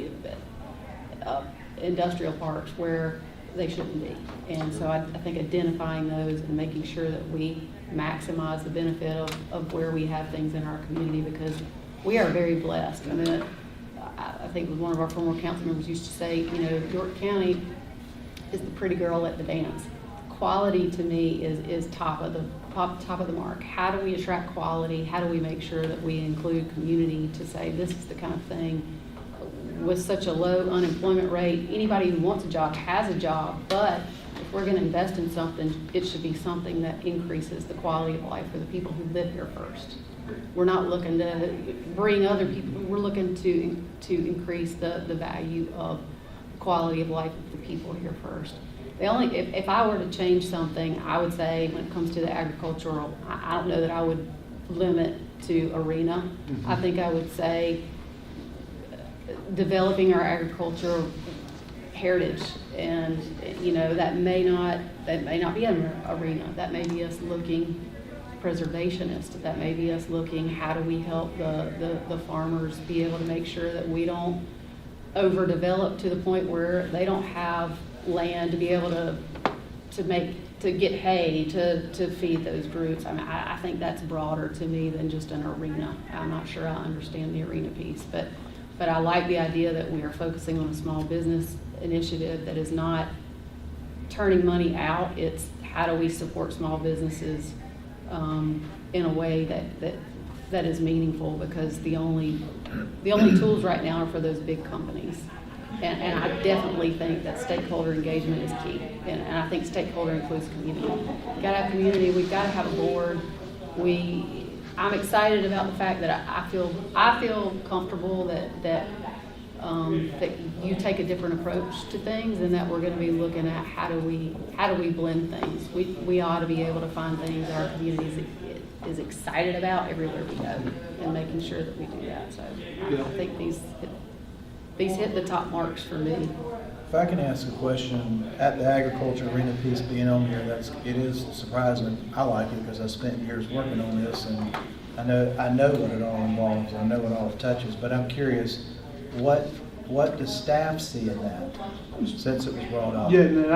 industrial parks where they shouldn't be. And so I think identifying those and making sure that we maximize the benefit of where we have things in our community, because we are very blessed. I mean, I think one of our former council members used to say, you know, York County is the pretty girl at the dance. Quality to me is top of the mark. How do we attract quality? How do we make sure that we include community to say this is the kind of thing, with such a low unemployment rate, anybody who wants a job has a job, but if we're gonna invest in something, it should be something that increases the quality of life for the people who live here first. We're not looking to bring other people, we're looking to increase the value of the quality of life of the people here first. If I were to change something, I would say when it comes to the agricultural, I don't know that I would limit to arena. I think I would say developing our agricultural heritage, and that may not be an arena. That may be us looking preservationist. That may be us looking, how do we help the farmers be able to make sure that we don't overdevelop to the point where they don't have land to be able to get hay to feed those groups. I mean, I think that's broader to me than just an arena. I'm not sure I understand the arena piece, but I like the idea that we are focusing on a small business initiative that is not turning money out. It's how do we support small businesses in a way that is meaningful, because the only tools right now are for those big companies. And I definitely think that stakeholder engagement is key. And I think stakeholder includes community. We've got to have community. We've got to have a board. I'm excited about the fact that I feel comfortable that you take a different approach to things, and that we're going to be looking at how do we blend things. We ought to be able to find things that our community is excited about everywhere we go, and making sure that we do that. So I think these hit the top marks for me. If I can ask a question, at the agriculture arena piece being on here, it is surprising. I like it because I spent years working on this, and I know what it all involves. I know what all it touches. But I'm curious, what does staff see in that, since it was brought up? Yeah, and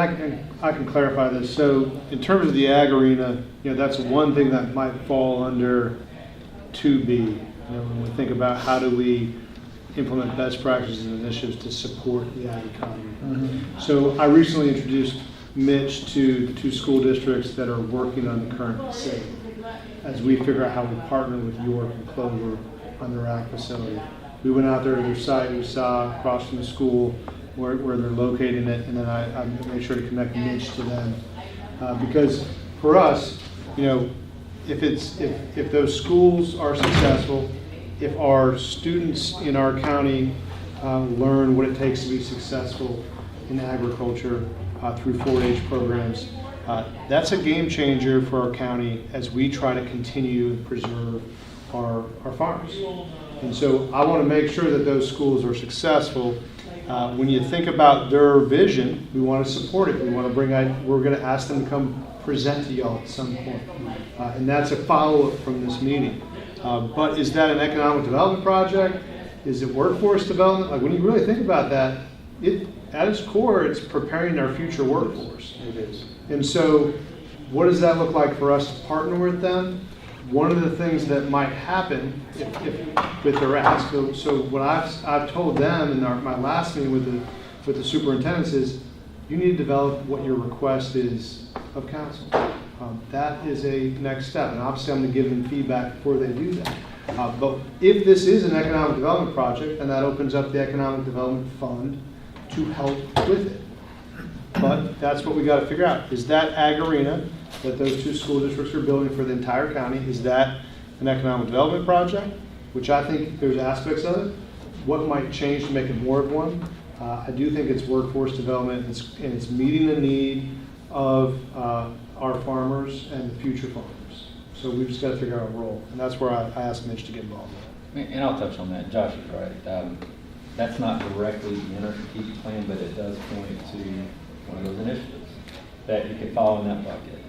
I can clarify this. So in terms of the ag arena, that's one thing that might fall under 2B. When we think about how do we implement best practices and initiatives to support the ag economy. Mm-hmm. So I recently introduced Mitch to the 2 school districts that are working on the current facility, as we figure out how we partner with York and Clover on their ag facility. We went out there to their site, we saw across from the school where they're locating it, and then I made sure to connect Mitch to them. Because for us, if those schools are successful, if our students in our county learn what it takes to be successful in agriculture through 4-H programs, that's a game changer for our county as we try to continue to preserve our farms. And so I want to make sure that those schools are successful. When you think about their vision, we want to support it. We're going to ask them to come present to y'all at some point. And that's a follow-up from this meeting. But is that an economic development project? Is it workforce development? Like, when you really think about that, at its core, it's preparing our future workforce. It is. And so what does that look like for us to partner with them? One of the things that might happen if with their ask, so what I've told them in my last meeting with the superintendents is, you need to develop what your request is of council. That is a next step, and obviously I'm going to give them feedback before they do that. But if this is an economic development project, then that opens up the economic development fund to help with it. But that's what we got to figure out. Is that ag arena that those 2 school districts are building for the entire county, is that an economic development project? Which I think there's aspects of it. What might change to make it more of one? I do think it's workforce development, and it's meeting the need of our farmers and the future farmers. So we've just got to figure out a role, and that's where I asked Mitch to get involved with. And I'll touch on that. Josh is right. That's not directly in our strategic plan, but it does point to one of those initiatives that you can follow in that bucket.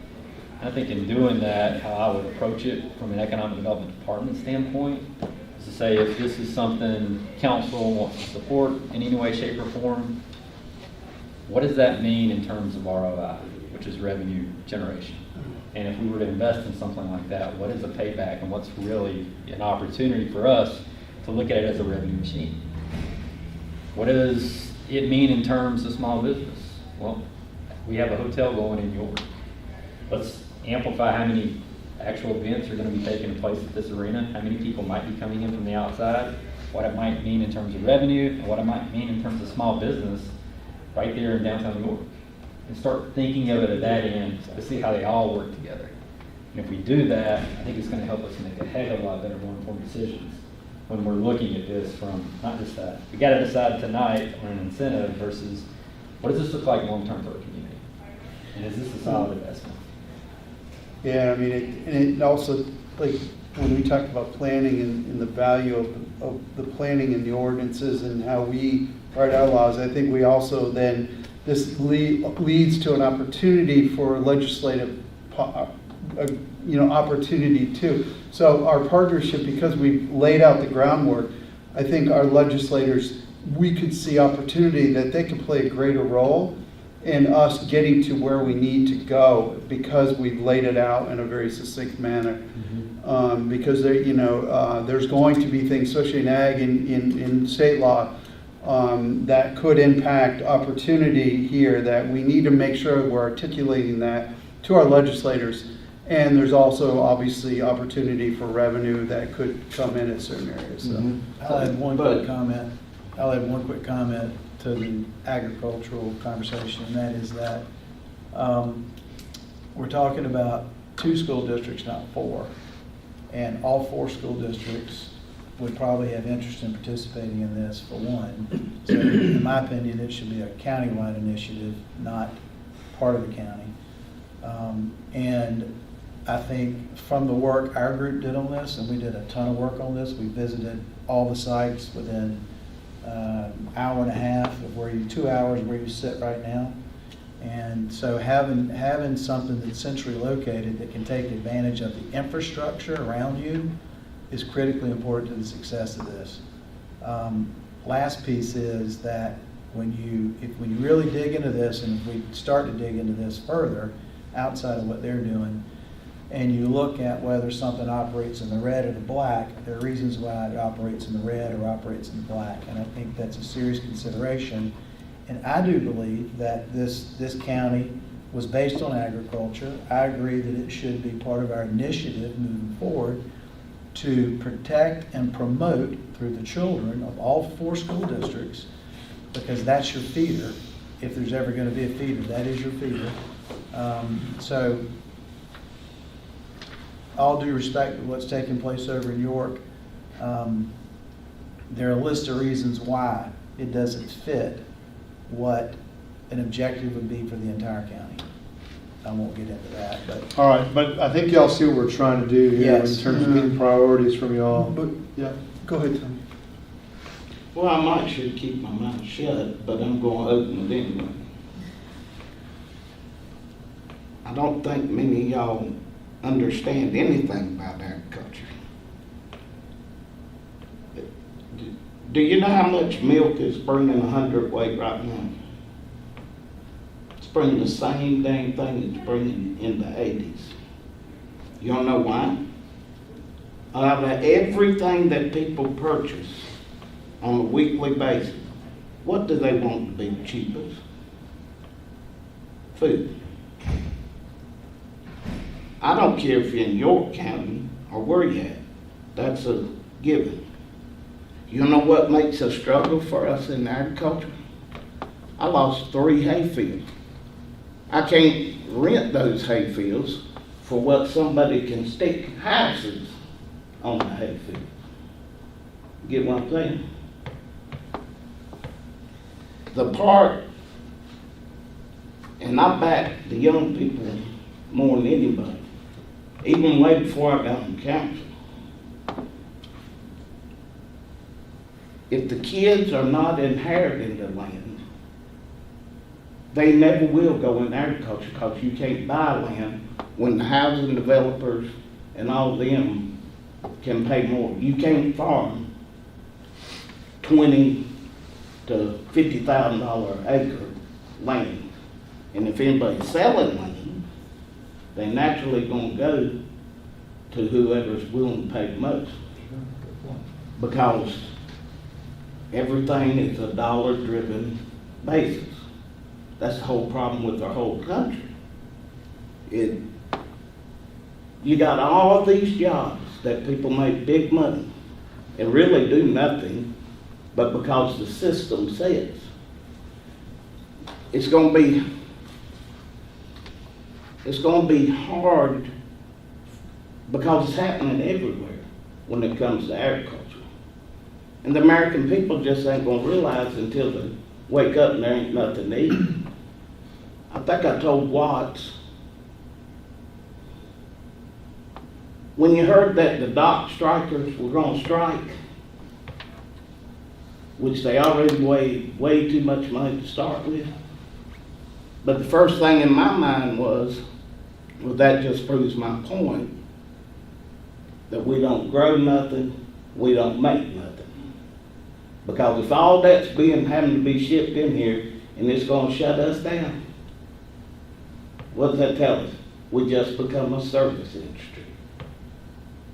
I think in doing that, how I would approach it from an economic development department standpoint is to say, if this is something council wants to support in any way, shape, or form, what does that mean in terms of ROI, which is revenue generation? And if we were to invest in something like that, what is the payback, and what's really an opportunity for us to look at it as a revenue machine? What does it mean in terms of small business? Well, We have a hotel going in York. Let's amplify how many actual events are gonna be taking place at this arena, how many people might be coming in from the outside, what it might mean in terms of revenue, and what it might mean in terms of small business right there in downtown York. And start thinking of it at that end to see how they all work together. And if we do that, I think it's gonna help us make a heck of a lot better, more informed decisions when we're looking at this from not just that, we gotta decide tonight on an incentive versus what does this look like long-term for our community? And is this a solid investment? Yeah, I mean, and it also, like, when we talk about planning and the value of the planning and the ordinances and how we write our laws, I think we also then, this leads to an opportunity for legislative, opportunity too. So our partnership, because we've laid out the groundwork, I think our legislators, we could see opportunity that they could play a greater role in us getting to where we need to go because we've laid it out in a very succinct manner. Because there, there's going to be things, especially in ag in state law, that could impact opportunity here that we need to make sure we're articulating that to our legislators. And there's also obviously opportunity for revenue that could come in at certain areas. So. I'll add one quick comment. I'll add one quick comment to the agricultural conversation, and that is that we're talking about 2 school districts, not 4. And all 4 school districts would probably have interest in participating in this, for one. So in my opinion, it should be a countywide initiative, not part of the county. And I think from the work our group did on this, and we did a ton of work on this, we visited all the sites within hour and a half of 2 hours where you sit right now. And so having something that's centrally located that can take advantage of the infrastructure around you is critically important to the success of this. Last piece is that when you really dig into this, and if we start to dig into this further outside of what they're doing, and you look at whether something operates in the red or the black, there are reasons why it operates in the red or operates in the black. And I think that's a serious consideration. And I do believe that this county was based on agriculture. I agree that it should be part of our initiative moving forward to protect and promote through the children of all 4 school districts, because that's your feeder. If there's ever going to be a feeder, that is your feeder. So all due respect to what's taking place over in York, there are a list of reasons why it doesn't fit what an objective would be for the entire county. I won't get into that, but. All right, but I think y'all see what we're trying to do here in Yes. terms of getting priorities from y'all. But, Yeah. go ahead, Tony. Well, I might should keep my mouth shut, but I'm going to open it anyway. I don't think many of y'all understand anything about agriculture. Do you know how much milk is bringing a hundredweight right now? It's bringing the same dang thing it's bringing in the 80s. You don't know why? Out of everything that people purchase on a weekly basis, what do they want to be the cheapest? Food. I don't care if you're in York County or where you at. That's a given. You know what makes a struggle for us in agriculture? I lost 3 hay fields. I can't rent those hay fields for what somebody can stick houses on the hay field. Get what I'm saying? The part, and I back the young people more than anybody, even way before I got on council. If the kids are not inheriting the land, they never will go in agriculture, because you can't buy land when the housing developers and all them can pay more. You can't farm $20,000 to $50,000 acre land. And if anybody's selling land, they naturally gonna go to whoever's willing to pay the most. Because everything is a dollar-driven basis. That's the whole problem with our whole country. You got all these jobs that people make big money and really do nothing, but because the system says. It's gonna be hard because it's happening everywhere when it comes to agriculture. And the American people just ain't gonna realize until they wake up and there ain't nothing to eat. I think I told Watts, when you heard that the dock strikers were gonna strike, which they already weighed way too much money to start with, but the first thing in my mind was, well, that just proves my point, that we don't grow nothing, we don't make nothing. Because if all that's having to be shipped in here and it's gonna shut us down, what does that tell us? We just become a service industry.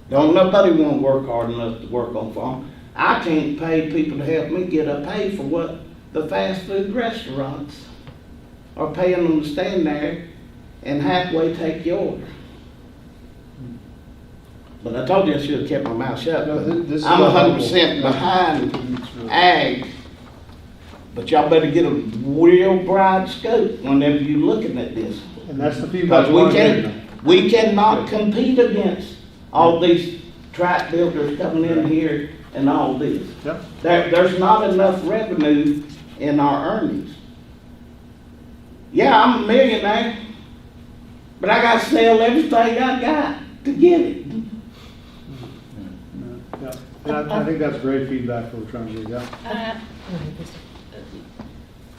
Don't nobody wanna work hard enough to work on farm. I can't pay people to help me get a pay for what the fast food restaurants are paying them to stand there and halfway take your order. But I told you I should have kept my mouth shut. No, But this is I'm what 100% behind ag, but y'all better get a real broad scope whenever you're looking at this. And that's the feedback Because we we cannot compete against all these track builders coming in here and all this. Yep. There's not enough revenue in our earnings. Yeah, I'm a millionaire, but I got to sell everything I got to get it. Yeah. And I think that's great feedback for what we're trying to do, yeah.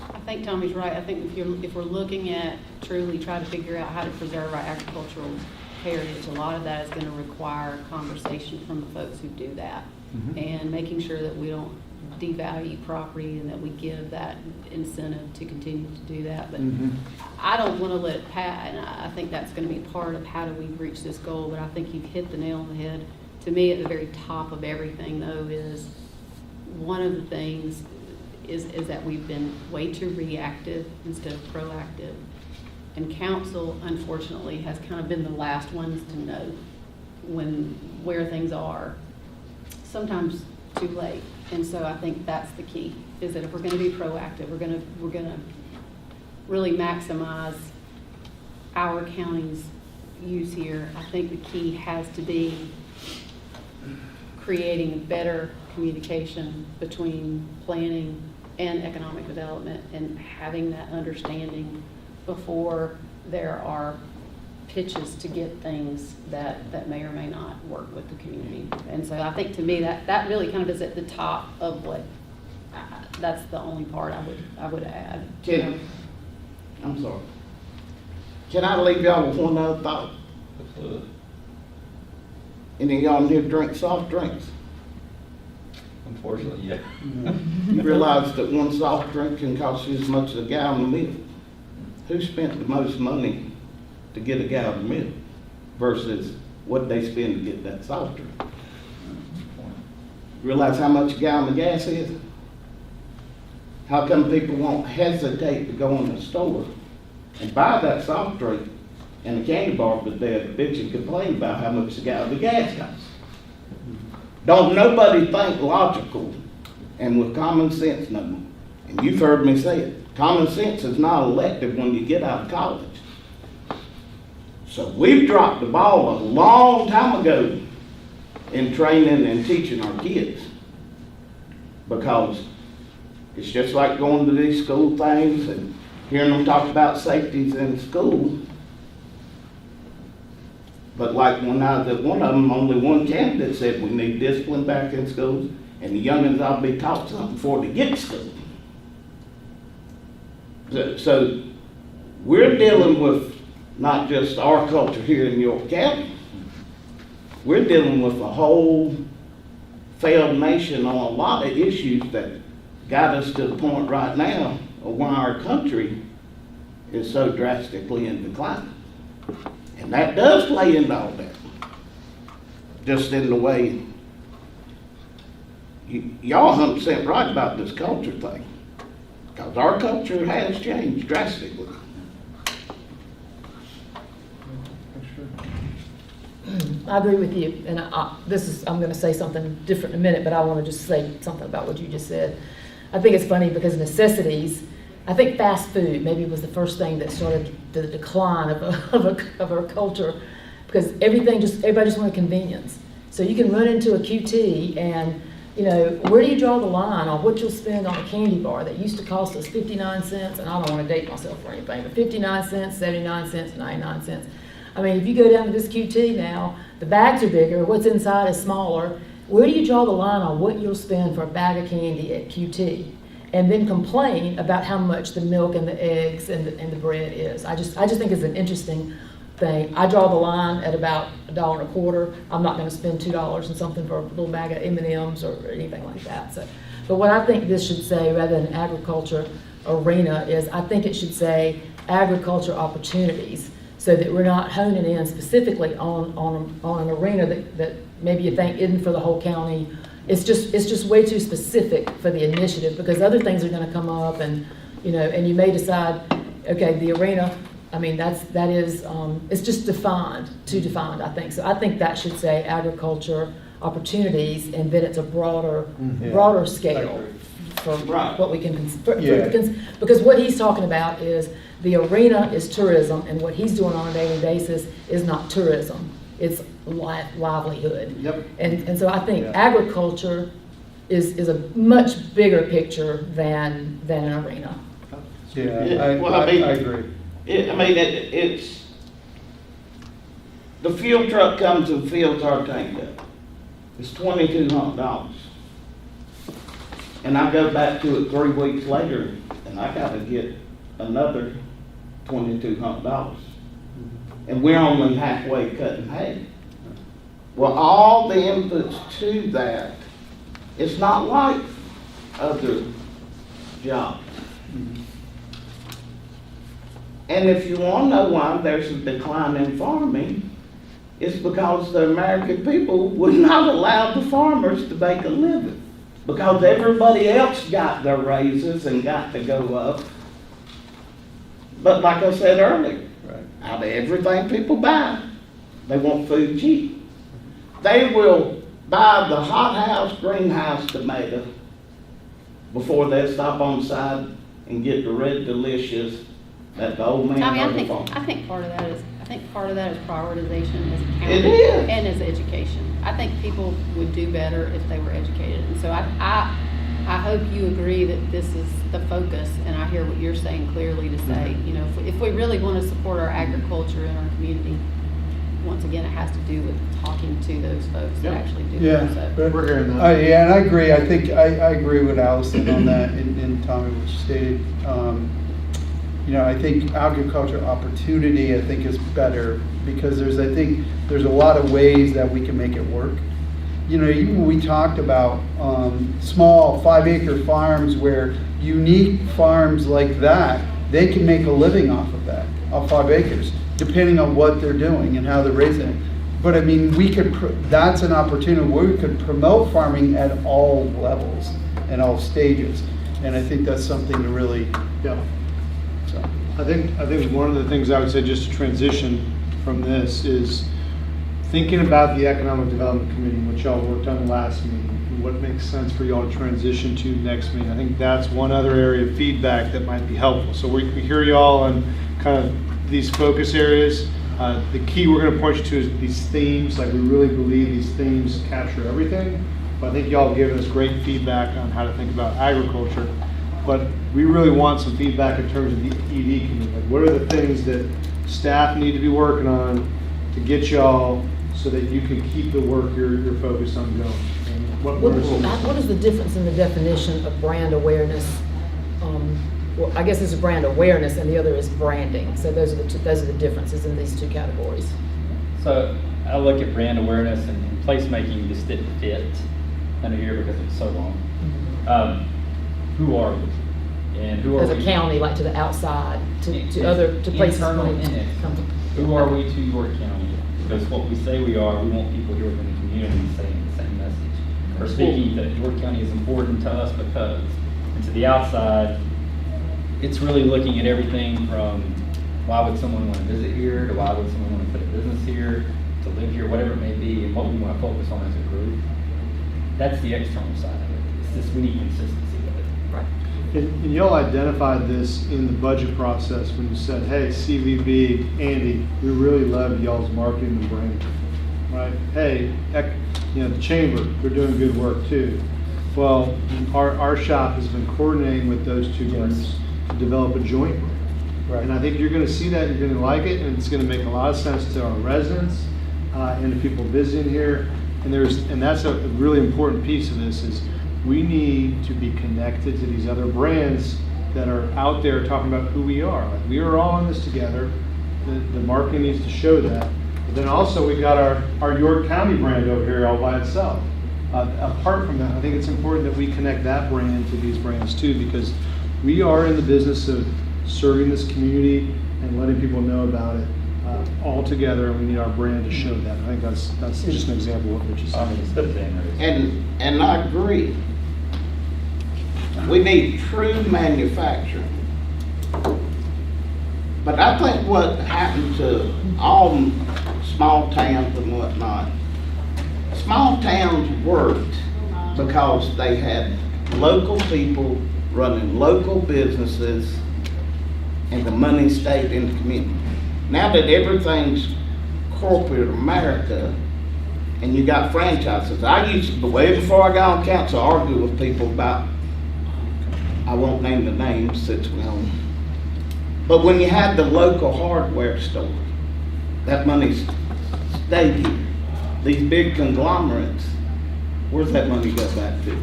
I think Tommy's right. I think if we're looking at truly try to figure out how to preserve our agricultural heritage, a lot of that is going to require conversation from the folks who do that. And making sure that we don't devalue property and that we give that incentive to continue to do that. But I don't want to let it pass, and I think that's going to be part of how do we reach this goal. But I think you've hit the nail on the head. To me, at the very top of everything, though, is one of the things is that we've been way too reactive instead of proactive. And council, unfortunately, has kind of been the last ones to know where things are, sometimes too late. And so I think that's the key, is that if we're gonna be proactive, we're gonna really maximize our county's use here. I think the key has to be creating better communication between planning and economic development and having that understanding before there are pitches to get things that may or may not work with the community. And so I think to me that really kind of is at the top of what, that's the only part I would add. I'm sorry. Can I leave y'all with one other thought? Absolutely. Any of y'all in here drink soft drinks? Unfortunately, yeah. You realize that one soft drink can cost you as much as a gallon of milk? Who spent the most money to get a gallon of milk versus what they spend to get that soft drink? Realize how much a gallon of gas is? How come people won't hesitate to go in the store and buy that soft drink and a candy bar, but they'll bitch and complain about how much a gallon of gas costs? Don't nobody think logical and with common sense no more. And you've heard me say it. Common sense is not elective when you get out of college. So we've dropped the ball a long time ago in training and teaching our kids, because it's just like going to these school things and hearing them talk about safeties in school. But like when I was at one of them, only one candidate said we need discipline back in schools, and the youngins ought to be taught something before they get to school. So we're dealing with not just our culture here in York County. We're dealing with a whole failed nation on a lot of issues that got us to the point right now of why our country is so drastically in decline. And that does play into all that. Just in the way, y'all 100% right about this culture thing. Because our culture has changed drastically. I agree with you, and I'm gonna say something different in a minute, but I wanna just say something about what you just said. I think it's funny because necessities, I think fast food maybe was the first thing that started the decline of our culture, because everybody just wanted convenience. So you can run into a QT and, you know, where do you draw the line on what you'll spend on a candy bar that used to cost us 59 cents, and I don't wanna date myself or anything, but 59 cents, 79 cents, 99 cents. I mean, if you go down to this QT now, the bags are bigger, what's inside is smaller. Where do you draw the line on what you'll spend for a bag of candy at QT? And then complain about how much the milk and the eggs and the bread is. I just think it's an interesting thing. I draw the line at about $1.25. I'm not gonna spend $2 and something for a little bag of M&Ms or anything like that. So, but what I think this should say, rather than agriculture arena, is I think it should say agriculture opportunities, so that we're not honing in specifically on an arena that maybe you think isn't for the whole county. It's just way too specific for the initiative, because other things are gonna come up, and, you know, and you may decide, okay, the arena, I mean, that is, it's just too defined, I think. So I think that should say agriculture opportunities, and then it's a broader scale for Right. what we can, Yeah. because what he's talking about is the arena is tourism, and what he's doing on a daily basis is not tourism, it's livelihood. Yep. And so I think Yeah. agriculture is a much bigger picture than an arena. Yeah, Yeah, well, I mean- I agree. It's, the fuel truck comes and fills our tank up. It's $2,200. And I go back to it 3 weeks later, and I gotta get another $2,200. And we're only halfway cutting hay. Well, all the inputs to that, it's not like other jobs. And if you want to know why there's a decline in farming, it's because the American people would not allow the farmers to make a living. Because everybody else got their raises and got to go up. But like I said earlier, Right. out of everything people buy, they want food cheap. They will buy the hothouse greenhouse tomato before they stop on the side and get the red delicious that the old man I mean, on the phone. I think part of that is prioritization as a county. It is. And as education. I think people would do better if they were educated. And so I hope you agree that this is the focus, and I hear what you're saying clearly to say, you know, if we really want to support our agriculture in our community, once again, it has to do with talking to those folks that Yep. actually do Yeah. it. So. We're hearing that. Yeah, and I agree. I think I agree with Allison on that, and Tommy, what you stated. You know, I think agriculture opportunity, I think, is better, because I think there's a lot of ways that we can make it work. You know, even we talked about small 5-acre farms, where unique farms like that, they can make a living off of that, off 5 acres, depending on what they're doing and how they're raising it. But I mean, that's an opportunity where we could promote farming at all levels and all stages. And I think that's something to really, Yeah. so. I think one of the things I would say, just to transition from this, is thinking about the Economic Development Committee, which y'all worked on last meeting, and what makes sense for y'all to transition to next meeting. I think that's one other area of feedback that might be helpful. So we hear y'all on kind of these focus areas. The key we're gonna point you to is these themes. Like, we really believe these themes capture everything. But I think y'all have given us great feedback on how to think about agriculture. But we really want some feedback in terms of the ED committee. Like, what are the things that staff need to be working on to get y'all so that you can keep the work you're focused on going? And What is the difference in the definition of brand awareness? Well, I guess it's a brand awareness, and the other is branding. So those are the differences in these two categories. So I look at brand awareness and placemaking just didn't fit under here because it's so long. Who are we? And who are As we? a county, like to the outside, to places. Internal when it and comes- Who are we to York County? Because what we say we are, we want people here in the community saying the same message. Or speaking that York County is important to us because, and to the outside, it's really looking at everything from why would someone want to visit here, to why would someone want to put a business here, to live here, whatever it may be, and what we want to focus on as a group. That's the external side of it. It's just, we need consistency with it. Right. And y'all identified this in the budget process when you said, hey, CVB, Andy, we really love y'all's marketing and branding, right? Hey, the chamber, they're doing good work too. Well, our shop has been coordinating with those two groups to develop a joint brand. Right. And I think you're gonna see that, you're gonna like it, and it's gonna make a lot of sense to our residents, and the people visiting here. And that's a really important piece of this is we need to be connected to these other brands that are out there talking about who we are. Like, we are all in this together. The marketing needs to show that. But then also we got our York County brand over here all by itself. Apart from that, I think it's important that we connect that brand to these brands too, because we are in the business of serving this community and letting people know about it all together, and we need our brand to show that. I think that's just an example of what Rich is I mean, it's saying. the thing. And I agree. We need true manufacturing. But I think what happened to all small towns and whatnot, small towns worked because they had local people running local businesses and the money stayed in the community. Now that everything's corporate America and you got franchises, I used to, way before I got on council, argue with people about, I won't name the names since we own, but when you had the local hardware store, that money stayed here. These big conglomerates, where's that money go back to?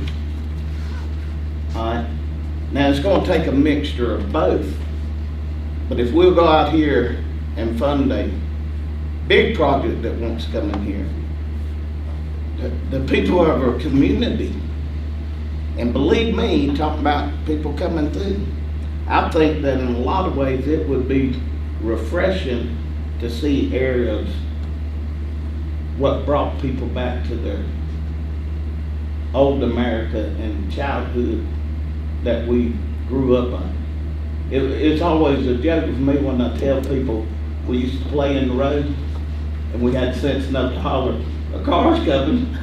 All right, now it's gonna take a mixture of both, but if we'll go out here and fund a big project that wants to come in here, the people of our community, and believe me, talking about people coming through, I think that in a lot of ways it would be refreshing to see areas what brought people back to their old America and childhood that we grew up on. It's always a joke with me when I tell people we used to play in the road and we had sense enough to holler, a car's coming.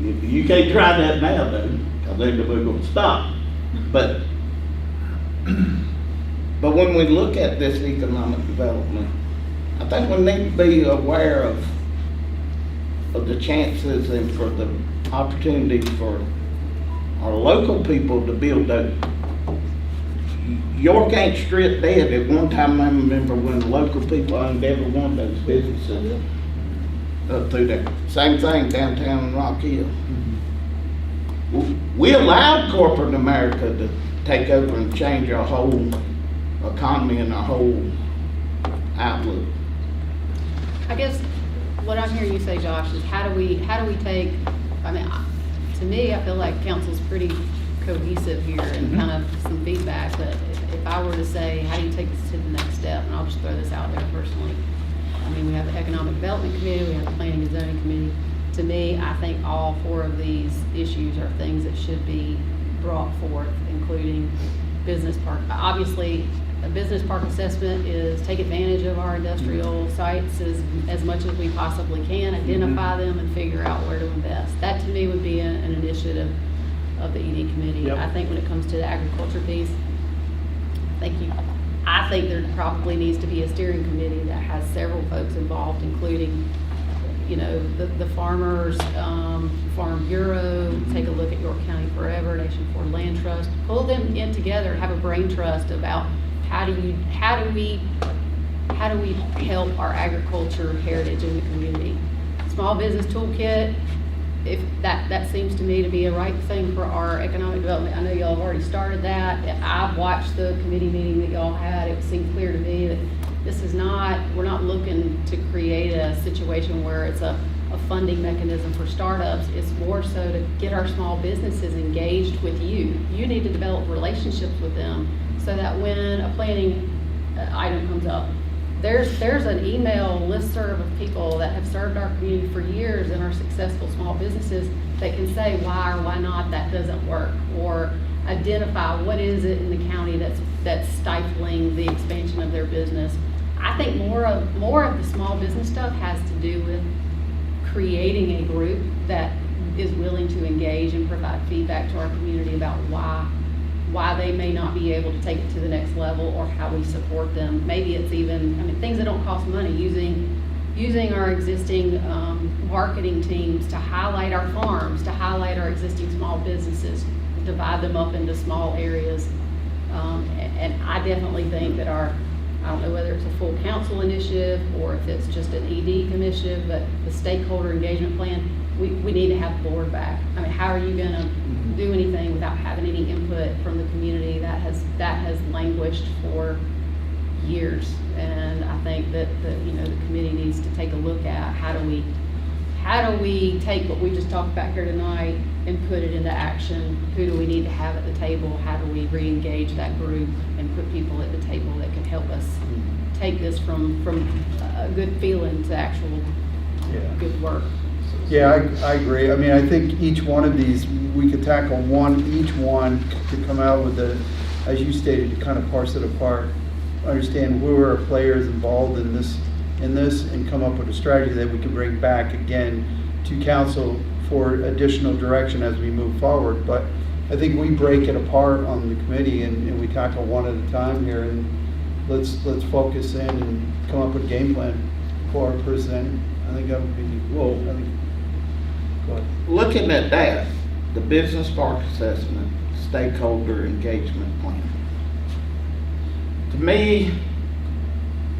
You can't try that now though, because they're going to stop. But when we look at this economic development, I think we need to be aware of the chances and for the opportunities for our local people to build those. York ain't straight dead. At one time, I remember when local people owned every one of those businesses up through there. Same thing downtown in Rock Hill. We allowed corporate America to take over and change our whole economy and our whole outlook. I guess what I'm hearing you say, Josh, is how do we take, I mean, to me, I feel like council's pretty cohesive here and kind of some feedback, but if I were to say, how do you take this to the next step, and I'll just throw this out there personally. I mean, we have the Economic Development Committee, we have the Planning and Zoning Committee. To me, I think all four of these issues are things that should be brought forth, including business park. Obviously, a business park assessment is take advantage of our industrial sites as much as we possibly can, identify them and figure out where to invest. That to me would be an initiative of the ED committee. Yep. I think when it comes to the agriculture piece, thank you. I think there probably needs to be a steering committee that has several folks involved, including, you know, the farmers, Farm Bureau, take a look at York County Forever, Nation Ford Land Trust, pull them in together, have a brain trust about how do we help our agriculture heritage in the community. Small business toolkit, if that seems to me to be a right thing for our economic development. I know y'all have already started that. I've watched the committee meeting that y'all had. It seemed clear to me that this is not, we're not looking to create a situation where it's a funding mechanism for startups. It's more so to get our small businesses engaged with you. You need to develop relationships with them so that when a planning item comes up, there's an email listserv of people that have served our community for years and are successful small businesses that can say why or why not that doesn't work. Or identify what is it in the county that's stifling the expansion of their business. I think more of the small business stuff has to do with creating a group that is willing to engage and provide feedback to our community about why they may not be able to take it to the next level, or how we support them. Maybe it's even, I mean, things that don't cost money, using our existing marketing teams to highlight our farms, to highlight our existing small businesses, divide them up into small areas. And I definitely think that I don't know whether it's a full council initiative or if it's just an ED initiative, but the stakeholder engagement plan, we need to have the board back. I mean, how are you gonna do anything without having any input from the community? That has languished for years. And I think that the committee needs to take a look at how do we take what we just talked about here tonight and put it into action? Who do we need to have at the table? How do we re-engage that group and put people at the table that can help us take this from a good feeling to actual good work? Yeah, I agree. I mean, I think each one of these, we could tackle each one to come out with as you stated, to kind of parse it apart, understand who are players involved in this, and come up with a strategy that we can bring back again to council for additional direction as we move forward. But I think we break it apart on the committee and we tackle one at a time here, and let's focus in and come up with a game plan for our presenting. I think that would be, go ahead. Looking at that, the business park assessment, stakeholder engagement plan. To me,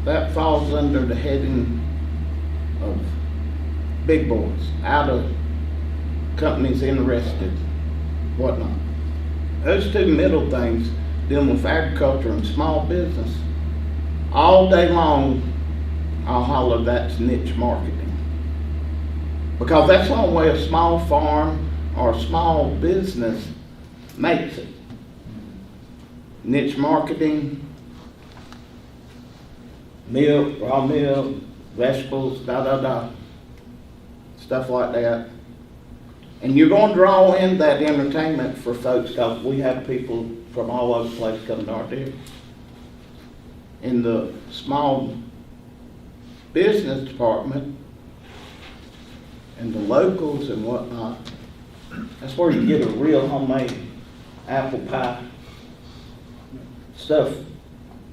that falls under the heading of big boys, out of companies interested, whatnot. Those two middle things, dealing with agriculture and small business, all day long, I'll holler that's niche marketing. Because that's the only way a small farm or a small business makes it. Niche marketing, milk, raw milk, vegetables, stuff like that. And you're going to draw in that entertainment for folks, because we have people from all over the place coming to our deal. In the small business department, and the locals and whatnot, that's where you get a real homemade apple pie stuff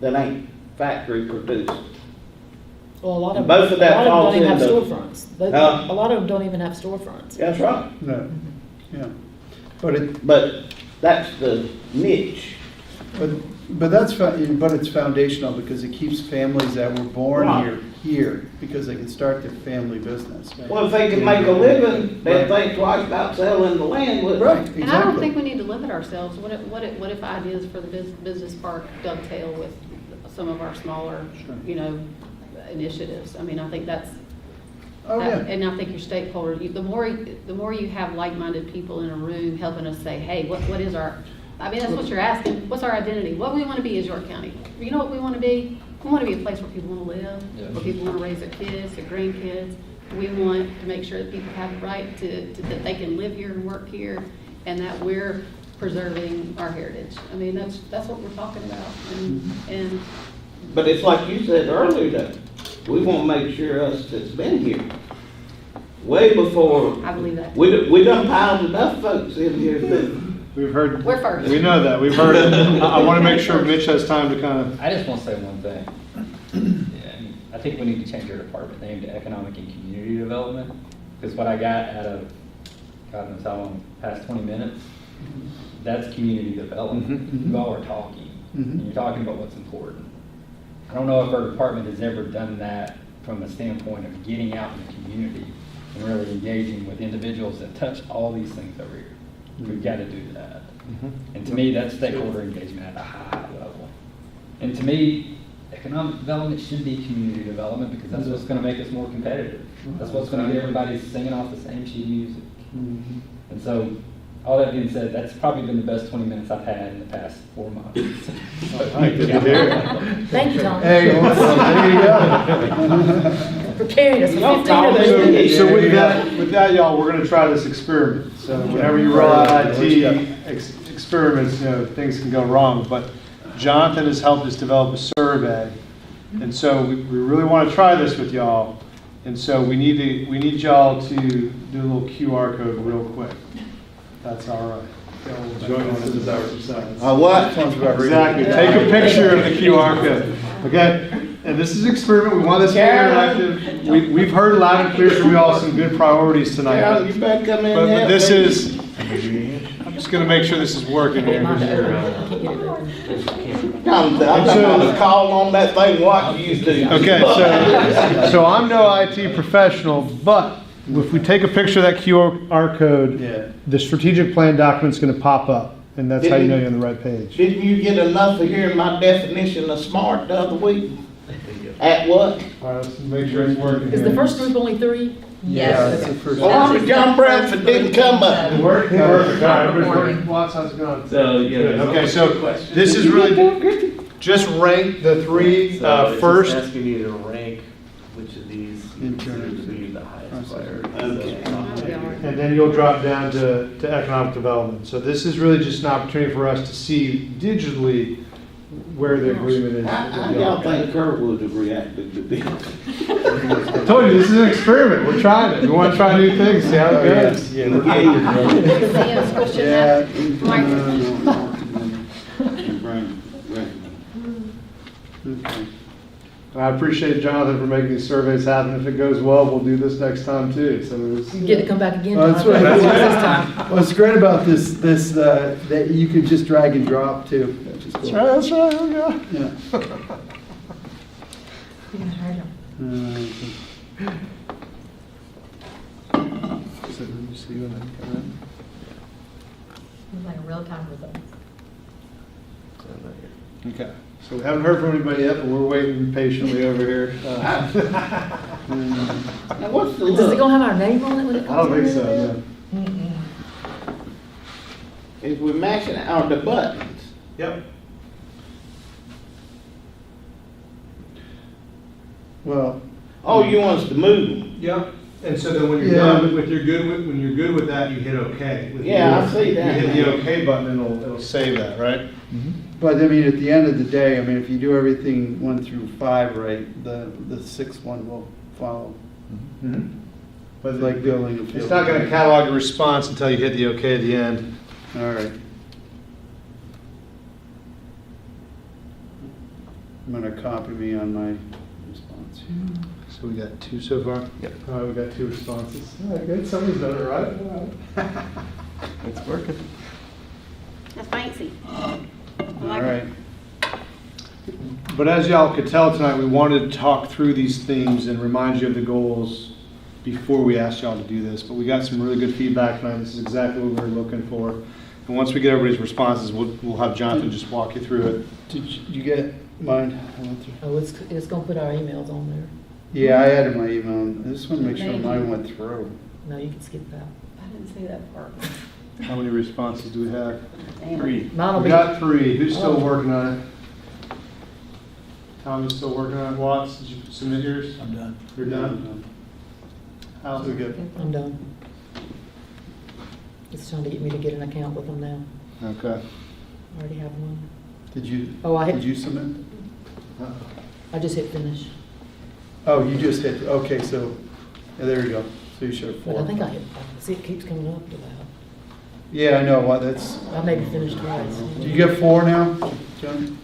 that ain't factory produced. Well, a lot of And both of that them falls don't even have into- storefronts. Huh? A lot of them don't even have storefronts. That's right. No, yeah. But that's the niche. but it's foundational because it keeps families that were born Right. here, because they can start their family business. Well, if they can make a living, they'd think twice about selling the land, wouldn't they? Right, And I don't think exactly. we need to limit ourselves. What if ideas for the business park dovetail with some of our smaller, initiatives? I mean, I think that's, Oh, yeah. and I think your stakeholders, the more you have like-minded people in a room helping us say, hey, what is our, I mean, that's what you're asking. What's our identity? What do we want to be as York County? You know what we want to be? We want to be a place where people want to live, where people want to raise their kids, their grandkids. We want to make sure that people have the right to that they can live here and work here, and that we're preserving our heritage. I mean, that's what we're talking about. And But it's like you said earlier, that we want to make sure us that's been here, way before, I believe that. we done piled enough folks in here that, We've heard. We're first. We know that. We've heard it. I want to make sure Mitch has time to kind of. I just want to say one thing. Yeah, I think we need to change our department name to Economic and Community Development, because what I got out of, God knows how long, past 20 minutes, that's community development. You all are talking, and you're talking about what's important. I don't know if our department has ever done that from a standpoint of getting out in the community and really engaging with individuals that touch all these things over here. We've got to do that. And to me, that's stakeholder engagement at a high level. And to me, economic development should be community development, because that's what's going to make us more competitive. That's what's going to get everybody singing off the same sheet of music. And so, all that being said, that's probably been the best 20 minutes I've had in the past 4 months. Good to hear. Thank you, Tom. Hey, well, there you go. For carrying us for 15 of those minutes. So with that, y'all, we're going to try this experiment. So whenever you roll out IT, experiments, things can go wrong, but Jonathan has helped us develop a survey. And so we really want to try this with y'all. And so we need y'all to do a little QR code real quick. That's all right. Join us in our exercise. What? Exactly. Take a picture of the QR code. Okay? And this is an experiment. We want this to be interactive. We've heard loud and clear from y'all some good priorities tonight. Carol, you better come in But and this help me. is, I'm just going to make sure this is working Get here. mine to open. I can't get it open. I'm gonna call on that thing what you do. Okay, so I'm no IT professional, but if we take a picture of that QR code, Yeah. the strategic plan document's going to pop up, and that's how you know you're on the right page. Didn't you get enough of hearing my definition of smart the other week? At what? All right, let's make sure it's working. Is the here. first group only 3? Yeah, Yes. that's the first. Well, I'm John Bradford didn't come up. Perfect. All right, everybody's working. Watts, how's it going? So, yeah. Good. there's Okay, only so two questions. this is really just rank the three So it's first. just asking you to rank which of these you In terms consider to of- be the highest priority. Okay. And then you'll drop down to economic development. So this is really just an opportunity for us to see digitally where the agreement is. How y'all think Kerwood have reacted to this? I told you, this is an experiment. We're trying it. We want to try new things, see how it goes. Yeah, we're getting it. Sam's pushing Yeah. that mic. Okay. I appreciate Jonathan for making these surveys happen. If it goes well, we'll do this next time too. So it's, You get to come back again. Well, that's John. what- This time. What's great about this, that you could just drag and drop too. Which is cool. that's right. Here we go. Yeah. You can hurt him. So let me see when I come in. It's like a real-time result. Okay. So we haven't heard from anybody yet, but we're waiting patiently over here. Now, what's the Does it look? gonna have our name on it when it I comes don't in? think so. No. Is we matching our the buttons? Yep. Well, Oh, you want us to move them? Yep. And so then when you're Yeah. done with when you're good with that, you hit OK. With Yeah, I your- see that. You hit the OK button, and it'll save that, right? but I mean, at the end of the day, I mean, if you do everything 1 through 5 right, the 6th one will follow. But It's like building a field. it's not going to catalog a response until you hit the OK at the end. All right. I'm gonna copy me on my response. So we got 2 so far? Yep. All right, we got 2 responses. All right, good. Somebody's done it right. All right. It's working. That's fancy. I All like it. right. But as y'all could tell tonight, we wanted to talk through these themes and remind you of the goals before we asked y'all to do this. But we got some really good feedback tonight. This is exactly what we were looking for. And once we get everybody's responses, we'll have Jonathan just walk you through it. Did you get mine? I went through. Oh, it's gonna put our emails on there. Yeah, I added my email. I just want to make sure mine went through. No, you can skip that. I didn't see that part. How many responses do we have? Damn. 3. Mine will We be. got 3. Who's still Oh. working on it? Tommy's still working on it. Watts, did you submit yours? I'm done. You're done? How's it good? I'm done. It's trying to get me to get an account with them now. Okay. I already have one. Did you? Oh, I hit- Did you submit? I just hit finish. Oh, you just hit. Okay, so yeah, there you go. So you should have But 4. I think I hit, see, it keeps coming up to that. Yeah, I know. What that's. I maybe finished twice. Do you get 4 now, John?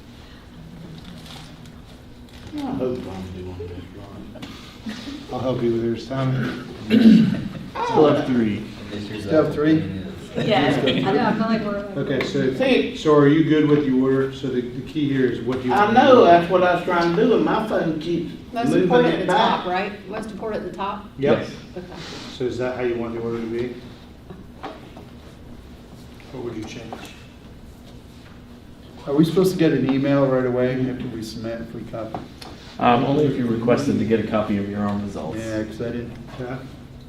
I hope I'm doing this right. I'll help you with yours, Tommy. Still have 3. Still have 3? Yeah, I know, I feel like we're. Okay, See- so are you good with your order? So the key here is what you. I know, that's what I was trying to do, and my phone keeps Most moving important at it the top, back. right? Most important at the top? Yep. Okay. So is that how you want the order to be? What would you change? Are we supposed to get an email right away after we submit if we copy? Only if you requested to get a copy of your own results. Yeah, because I didn't. Yeah.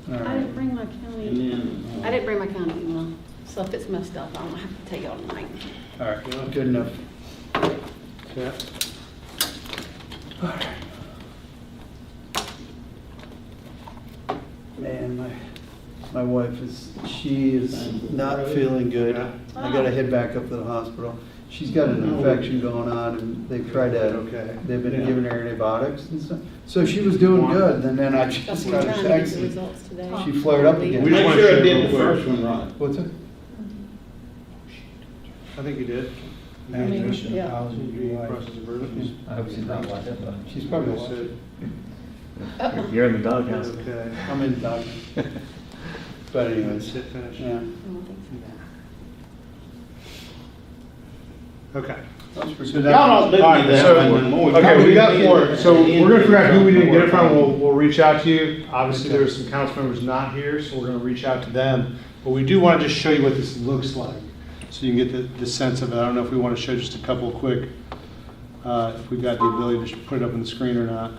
All I right. didn't bring my And county, then, I didn't bring my county email, so if it's messed up, I'm gonna have to tell y'all tonight. All right. Good enough. Yeah. Man, my My wife she is not feeling good. I gotta head back up to the hospital. She's got an infection going on, and they've been giving her antibiotics and stuff. So she was doing good, and then I That's just what got we're a trying to get the text. results today. She flared up again. We Make just sure wanna I did share the real first quick. one right. What's it? I think you did. Imagination, Yeah. apology, your wife. Process of verdict. I hope she's not like that, but. She's probably That's watching. it. You're in the doghouse. Okay. I'm in doctor. But anyways, Hit finish. yeah. Okay. That was pretty So good. that- Y'all don't do me all right, that so- way no more. Okay, we got Y'all more. do me So that. we're gonna figure out who we didn't get it from. We'll reach out to you. Obviously, there were some council members not here, so we're gonna reach out to them. But we do want to just show you what this looks like, so you can get the sense of it. I don't know if we want to show just a couple of quick, if we've got the ability to put it up on the screen or not.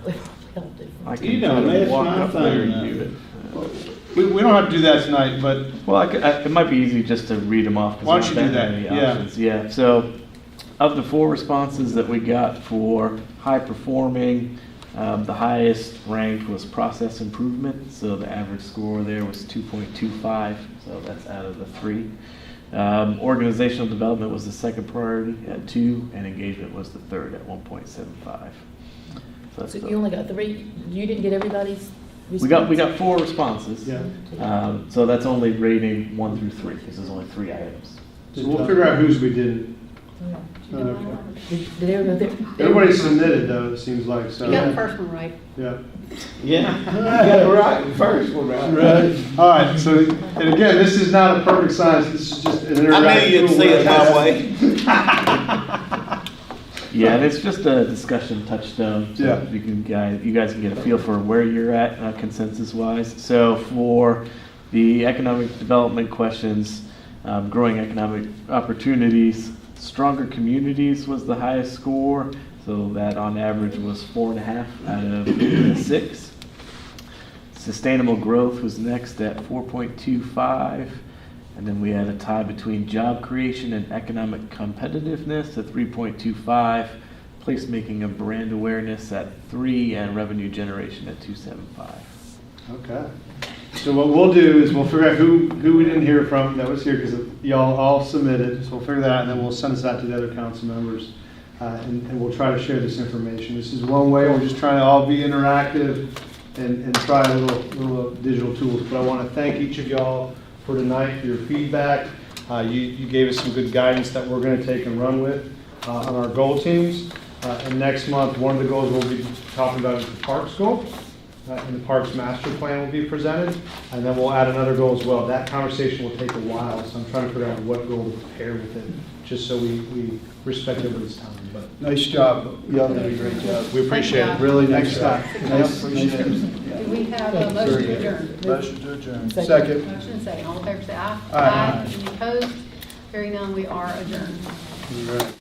I You can don't try to mess walk my up there phone and do up. it. We don't have to do that tonight, but Well, it might be easy just to read them off. 'Cause Why there don't you aren't do that that? many Yeah. options. Yeah, so of the 4 responses that we got for high performing, the highest ranked was process improvement. So the average score there was 2.25. So that's out of the 3. Organizational development was the second priority at 2, and engagement was the third at 1.75. So that's So the- you only got 3, you didn't get everybody's we got response? 4 responses. yeah. So that's only rating 1 through 3, because there's only 3 items. So we'll figure out whose we didn't. Okay. Did everybody? Everybody submitted though, it seems like, so. You got the first one right. Yeah. Yeah, you got it right, the first one right. Right. All right, so, and again, this is not a perfect science, this is just an interactive. I knew you'd tool see it where- my way. Yeah, and it's just a discussion touchstone. So Yeah. you guys can get a feel for where you're at consensus wise. So for the economic development questions, growing economic opportunities, stronger communities was the highest score. So that on average was 4.5 out of 6. Sustainable growth was next at 4.25. And then we had a tie between job creation and economic competitiveness at 3.25, placemaking and brand awareness at 3, and revenue generation at 2.75. Okay. So what we'll do is we'll figure out who we didn't hear from that was here, because y'all all submitted, so we'll figure that out, and then we'll send this out to the other council members, and we'll try to share this information. This is one way, we're just trying to all be interactive and try little digital tools, but I want to thank each of y'all for tonight, for your feedback. You gave us some good guidance that we're going to take and run with on our goal teams. And next month, one of the goals we'll be talking about is the parks goal. And the parks master plan will be presented. And then we'll add another goal as well. That conversation will take a while, so I'm trying to figure out what goal to prepare with it, just so we respect everybody's time. But Nice job. Y'all did a great job. we appreciate it. Really nice Next job. time. Nice. Do we have a motion to adjourn? Motion to adjourn. Second. Motion second. All in favor say aye. Aye. Any opposed? Hearing none, we are adjourned. All right.